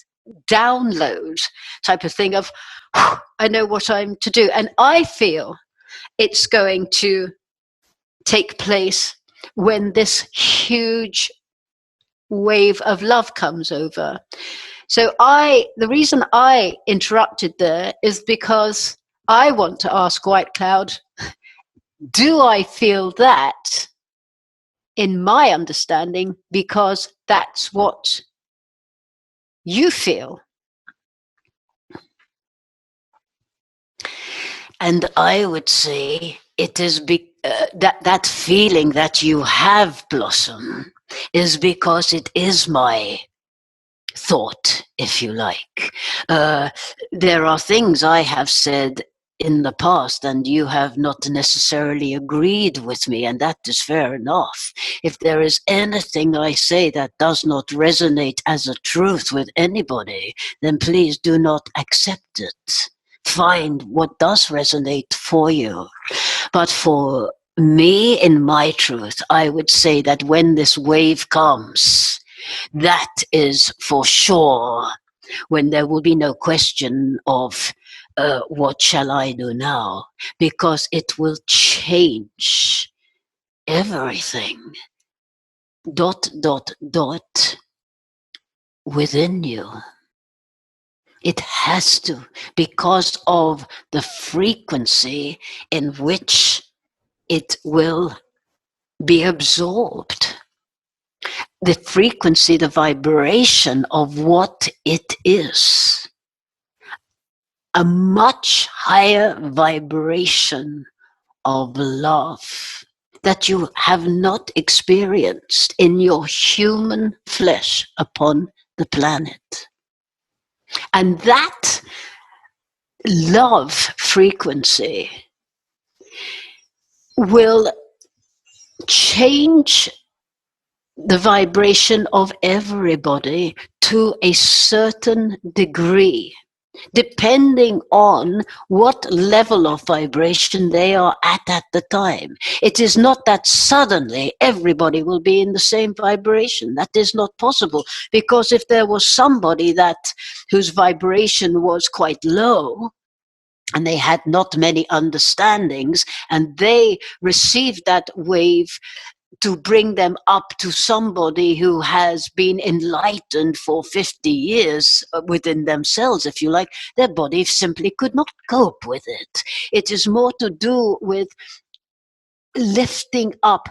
download type of thing of, I know what I'm to do. And I feel it's going to take place when this huge wave of love comes over. So the reason I interrupted there is because I want to ask White Cloud, do I feel that in my understanding, because that's what you feel? And I would say it is that feeling that you have, Blossom, is because it is my thought, if you like. There are things I have said in the past and you have not necessarily agreed with me, and that is fair enough. If there is anything I say that does not resonate as a truth with anybody, then please do not accept it. Find what does resonate for you. But for me, in my truth, I would say that when this wave comes, that is for sure when there will be no question of what shall I do now, because it will change everything, ... within you. It has to, because of the frequency in which it will be absorbed. The frequency, the vibration of what it is. A much higher vibration of love that you have not experienced in your human flesh upon the planet. And that love frequency will change the vibration of everybody to a certain degree, depending on what level of vibration they are at the time. It is not that suddenly everybody will be in the same vibration. That is not possible, because if there was somebody whose vibration was quite low, and they had not many understandings, and they received that wave to bring them up to somebody who has been enlightened for 50 years within themselves, if you like, their body simply could not cope with it. It is more to do with lifting up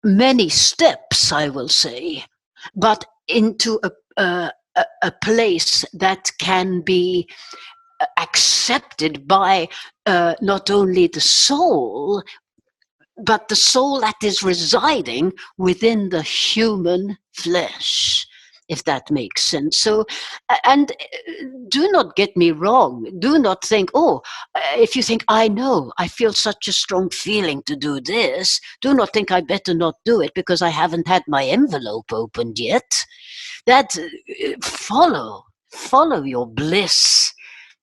many steps, I will say, but into a place that can be accepted by not only the soul, but the soul that is residing within the human flesh, if that makes sense. So, and do not get me wrong. Do not think, if you think, I know, I feel such a strong feeling to do this, do not think I better not do it because I haven't had my envelope opened yet. That follow your bliss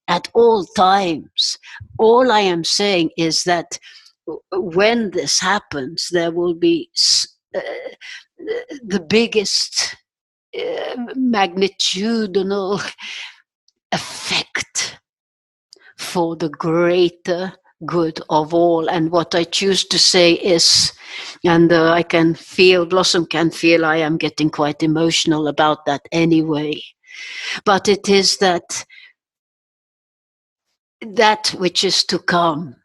at all times. All I am saying is that when this happens, there will be the biggest magnitudinal effect for the greater good of all. And what I choose to say is, and I can feel, Blossom can feel, I am getting quite emotional about that anyway, but it is that which is to come,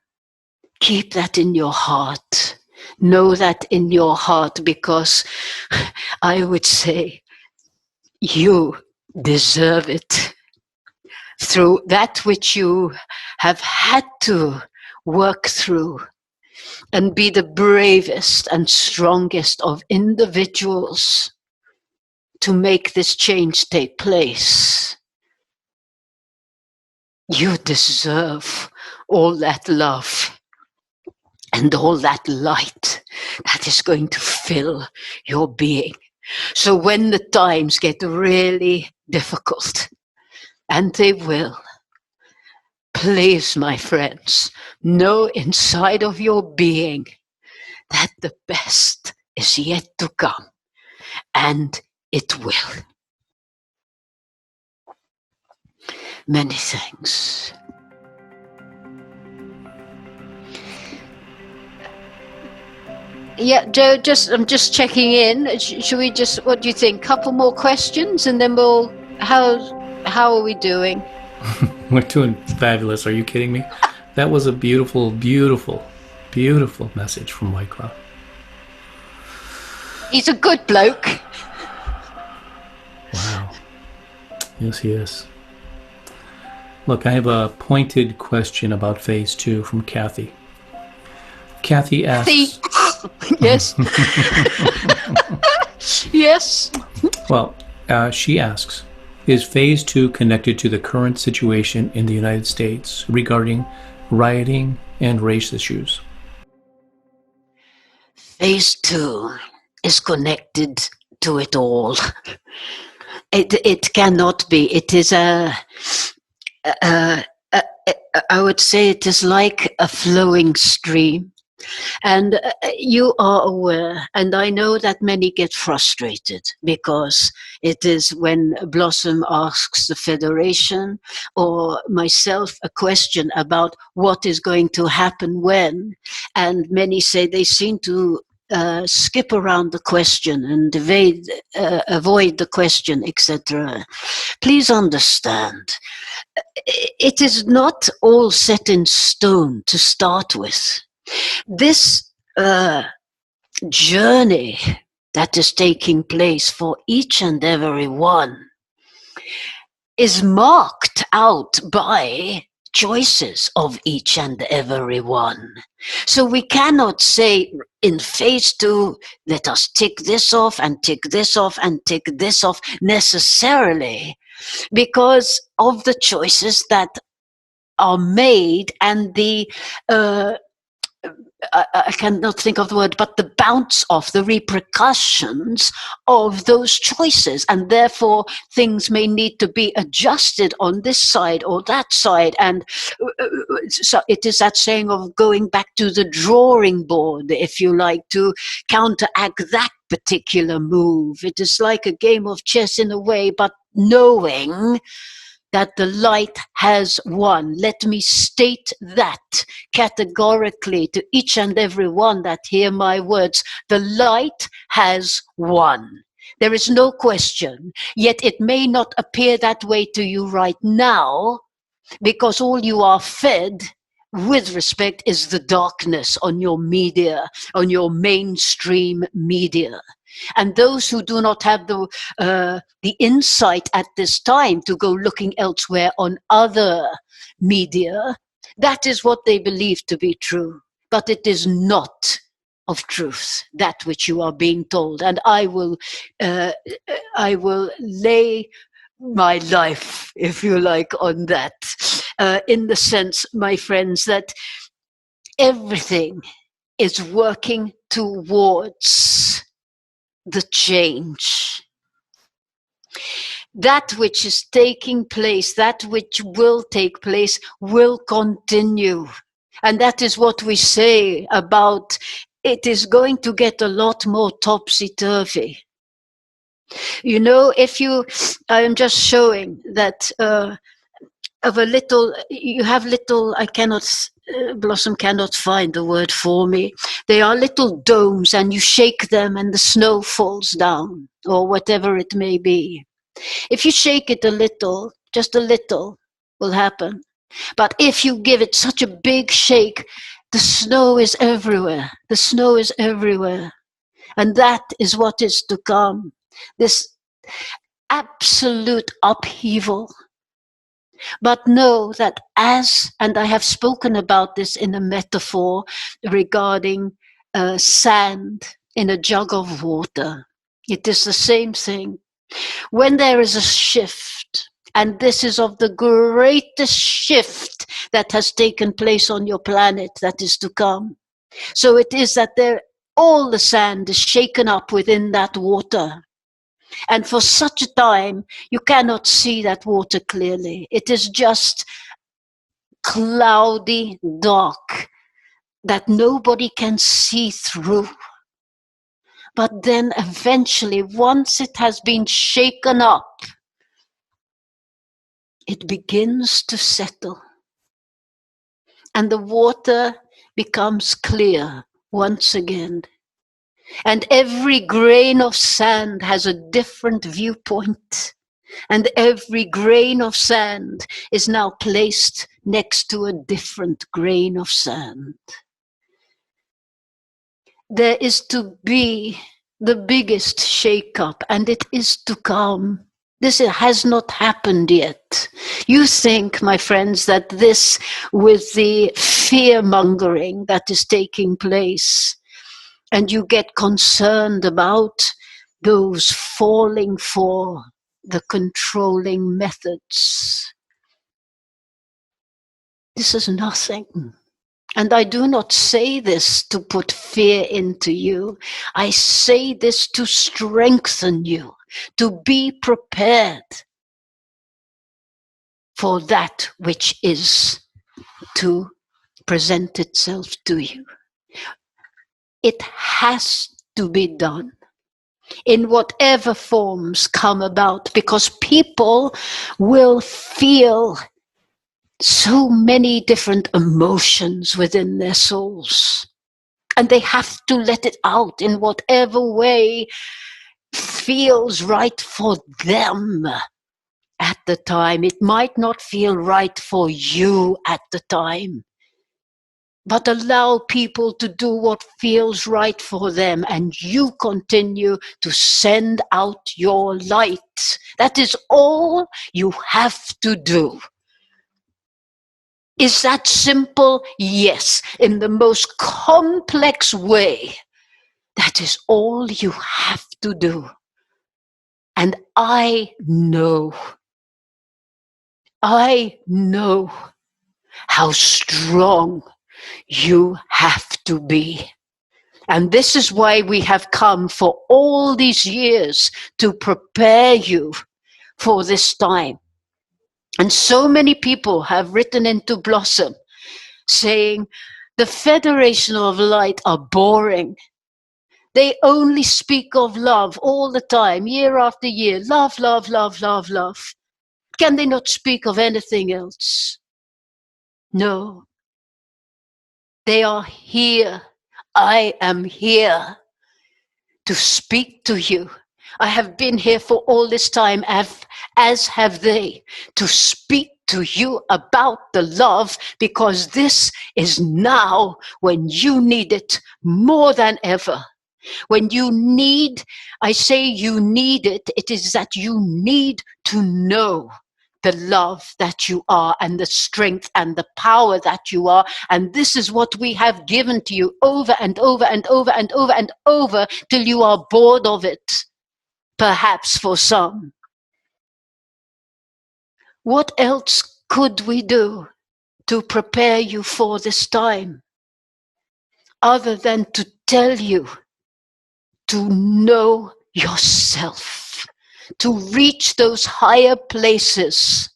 keep that in your heart. Know that in your heart, because I would say you deserve it. Through that which you have had to work through, and be the bravest and strongest of individuals to make this change take place. You deserve all that love and all that light that is going to fill your being. So when the times get really difficult, and they will, please, my friends, know inside of your being that the best is yet to come, and it will. Many thanks. Yeah, Joe, I'm just checking in. Should we just, what do you think? Couple more questions and then we'll, how are we doing? We're doing fabulous. Are you kidding me? That was a beautiful, beautiful, beautiful message from Wycroft. He's a good bloke. Wow. Yes, he is. Look, I have a pointed question about phase 2 from Kathy. Kathy asks... Yes. Yes. Well, she asks, is phase 2 connected to the current situation in the United States regarding rioting and race issues? Phase 2 is connected to it all. It cannot be. It is I would say it is like a flowing stream. And you are aware, and I know that many get frustrated because it is when Blossom asks the Federation or myself a question about what is going to happen when, and many say they seem to skip around the question and avoid the question, etc. Please understand, it is not all set in stone to start with. This journey that is taking place for each and every one is marked out by choices of each and every one. So we cannot say in phase 2, let us tick this off and tick this off and tick this off necessarily, because of the choices that are made and the I cannot think of the word, but the bounce off, the repercussions of those choices. And therefore, things may need to be adjusted on this side or that side. And so it is that saying of going back to the drawing board, if you like, to counteract that particular move. It is like a game of chess in a way, but knowing that the light has won. Let me state that categorically to each and every one that hear my words. The light has won. There is no question. Yet it may not appear that way to you right now, because all you are fed with respect is the darkness on your media, on your mainstream media. And those who do not have the insight at this time to go looking elsewhere on other media, that is what they believe to be true. But it is not of truth, that which you are being told. And I will lay my life, if you like, on that, in the sense, my friends, that everything is working towards the change. That which is taking place, that which will take place, will continue. And that is what we say about it is going to get a lot more topsy-turvy. You know, I'm just showing that of a little, you have little, Blossom cannot find the word for me. They are little domes and you shake them and the snow falls down or whatever it may be. If you shake it a little, just a little will happen. But if you give it such a big shake, the snow is everywhere. The snow is everywhere. And that is what is to come. This absolute upheaval. But know that and I have spoken about this in a metaphor regarding sand in a jug of water. It is the same thing. When there is a shift, and this is of the greatest shift that has taken place on your planet that is to come. So it is that all the sand is shaken up within that water. And for such a time, you cannot see that water clearly. It is just cloudy, dark, that nobody can see through. But then eventually, once it has been shaken up, it begins to settle. And the water becomes clear once again. And every grain of sand has a different viewpoint. And every grain of sand is now placed next to a different grain of sand. There is to be the biggest shake-up, and it is to come. This has not happened yet. You think, my friends, that this, with the fear-mongering that is taking place, and you get concerned about those falling for the controlling methods. This is nothing. And I do not say this to put fear into you. I say this to strengthen you, to be prepared for that which is to present itself to you. It has to be done in whatever forms come about, because people will feel so many different emotions within their souls. And they have to let it out in whatever way feels right for them at the time. It might not feel right for you at the time. But allow people to do what feels right for them, and you continue to send out your light. That is all you have to do. Is that simple? Yes. In the most complex way, that is all you have to do. And I know how strong you have to be. And this is why we have come for all these years, to prepare you for this time. And so many people have written into Blossom saying, the Federation of Light are boring. They only speak of love all the time, year after year. Love, love, love, love, love. Can they not speak of anything else? No. They are here. I am here to speak to you. I have been here for all this time, as have they, to speak to you about the love, because this is now when you need it more than ever. When you need, I say you need it, it is that you need to know the love that you are, and the strength and the power that you are. And this is what we have given to you over and over and over and over and over, till you are bored of it, perhaps for some. What else could we do to prepare you for this time, other than to tell you to know yourself, to reach those higher places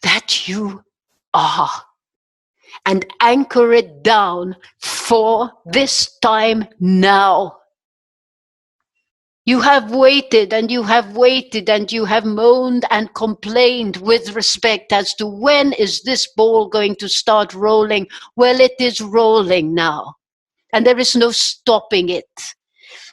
that you are, and anchor it down for this time now. You have waited and you have waited and you have moaned and complained with respect as to when is this ball going to start rolling. Well, it is rolling now, and there is no stopping it.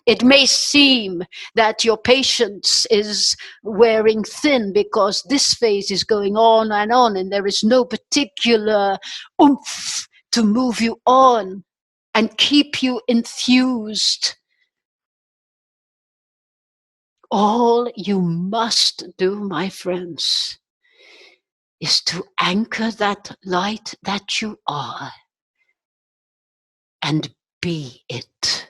It may seem that your patience is wearing thin because this phase is going on, and there is no particular oomph to move you on and keep you enthused. All you must do, my friends, is to anchor that light that you are and be it.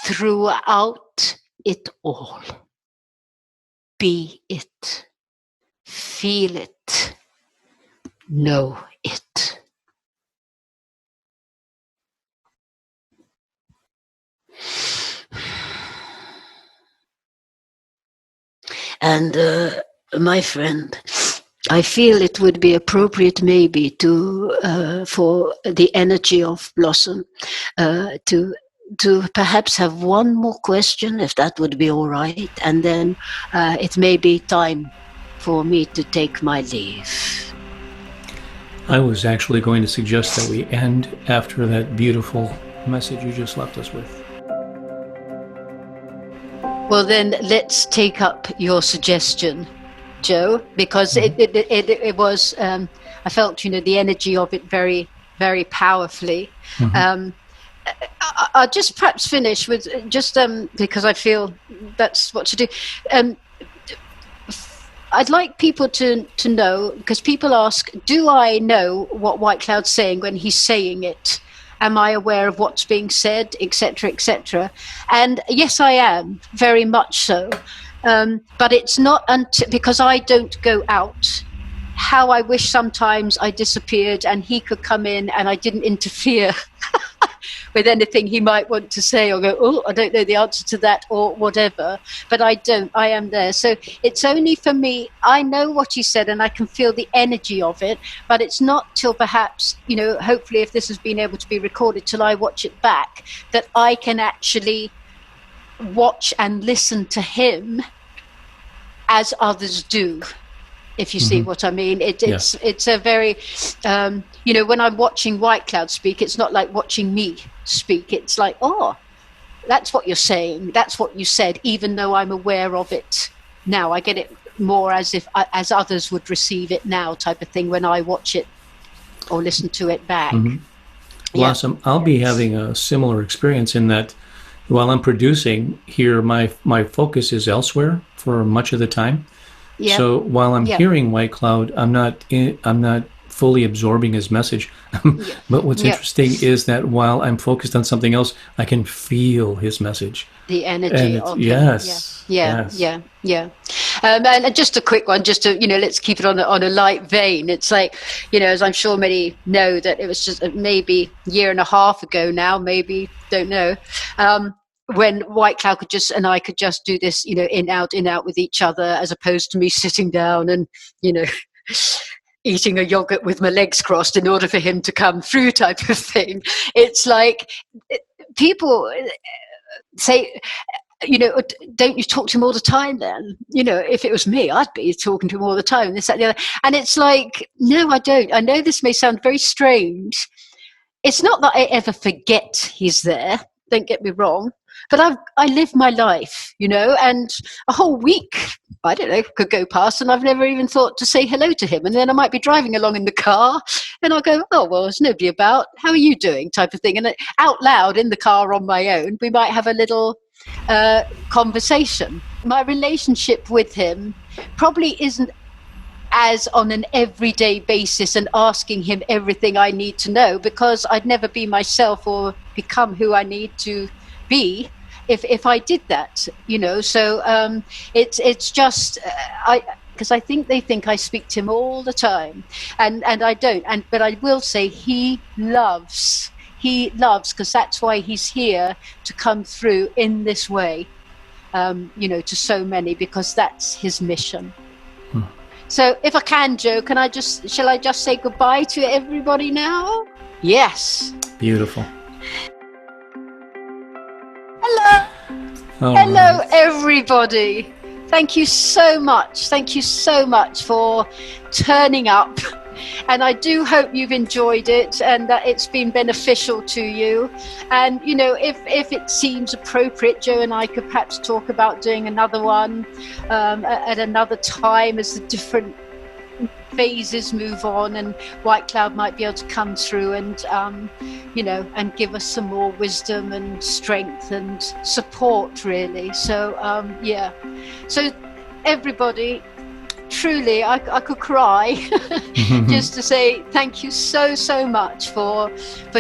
Throughout it all, be it, feel it, know it. And my friend, I feel it would be appropriate maybe to for the energy of Blossom to perhaps have one more question, if that would be all right, and then it may be time for me to take my leave. I was actually going to suggest that we end after that beautiful message you just left us with. Well, then let's take up your suggestion, Joe, because it was, I felt, the energy of it very, very powerfully. I'll just perhaps finish with just because I feel that's what to do. I'd like people to know, because people ask, do I know what White Cloud's saying when he's saying it? Am I aware of what's being said, etc., etc.? And yes, I am, very much so. But it's not because I don't go out. How I wish sometimes I disappeared and he could come in and I didn't interfere with anything he might want to say or go, oh, I don't know the answer to that or whatever. But I don't. I am there. So it's only for me. I know what he said and I can feel the energy of it. But it's not till perhaps, hopefully if this has been able to be recorded, till I watch it back, that I can actually watch and listen to him as others do. If you see what I mean, it's a very, when I'm watching White Cloud speak, it's not like watching me speak. It's like, oh, that's what you're saying. That's what you said, even though I'm aware of it now. I get it more as if as others would receive it now, type of thing, when I watch it or listen to it back. Blossom, I'll be having a similar experience in that while I'm producing here, my focus is elsewhere for much of the time. Yeah. So while I'm hearing White Cloud, I'm not fully absorbing his message. But what's interesting is that while I'm focused on something else, I can feel his message. The energy of it. Yes. And just a quick one, just to, let's keep it on a light vein. It's like, as I'm sure many know, that it was just maybe a year and a half ago now, maybe, don't know, when White Cloud I could just do this, in out with each other, as opposed to me sitting down and, eating a yogurt with my legs crossed in order for him to come through, type of thing. It's like people say, don't you talk to him all the time then? If it was me, I'd be talking to him all the time, this, that, the other. And it's like, no, I don't. I know this may sound very strange. It's not that I ever forget he's there. Don't get me wrong. But I live my life, and a whole week, I don't know, could go past and I've never even thought to say hello to him. And then I might be driving along in the car and I'll go, oh, well, there's nobody about. How are you doing? Type of thing. And out loud in the car on my own, we might have a little conversation. My relationship with him probably isn't as on an everyday basis and asking him everything I need to know, because I'd never be myself or become who I need to be if I did that, so it's just because I think they think I speak to him all the time, and I don't, but I will say he loves, because that's why he's here, to come through in this way, to so many, because that's his mission. So if I can, Joe, shall I just say goodbye to everybody now? Yes. Beautiful. Hello. All Hello, right. everybody. Thank you so much. Thank you so much for turning up. And I do hope you've enjoyed it and that it's been beneficial to you. And, you know, if it seems appropriate, Joe and I could perhaps talk about doing another one at another time as the different phases move on, and White Cloud might be able to come through and you know, and give us some more wisdom and strength and support, really. So yeah, so everybody, truly I could cry just to say thank you so much for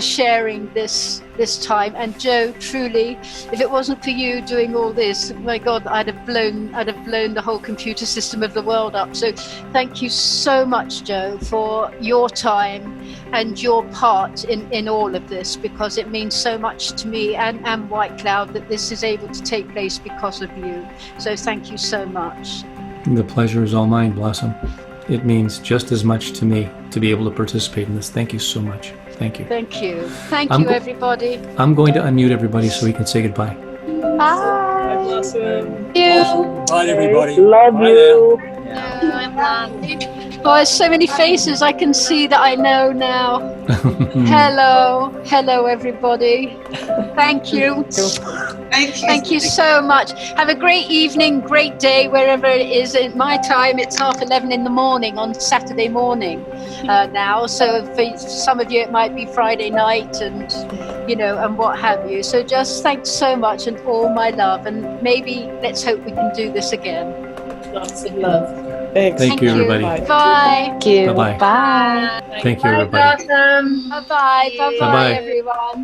sharing this time. And Joe, truly, if it wasn't for you doing all this, my God, I'd have blown the whole computer system of the world up. So thank you so much, Joe, for your time and your part in all of this, because it means so much to me and White Cloud that this is able to take place because of you. So thank you so much. The pleasure is all mine, Blossom. It means just as much to me to be able to participate in this. Thank you so much. Thank you. Thank you. Thank you, everybody. I'm going to unmute everybody so we can say goodbye. Bye. Blossom. You. Bye, everybody. Love Bye you. Oh, there's so many faces I can see that I know now. Hello, everybody. Thank you. Thank you so much. Have a great evening, great day, wherever it is. In my time, it's 11:30 in the morning on Saturday morning now. So for some of you, it might be Friday night, and you know, and what have you. So just thanks so much, and all my love. And maybe let's hope we can do this again. Lots of love. Thank you, everybody. Bye. Thank you. Bye-bye. Bye. Thank you, everybody. Bye. Bye. Bye. Bye-bye. Everyone.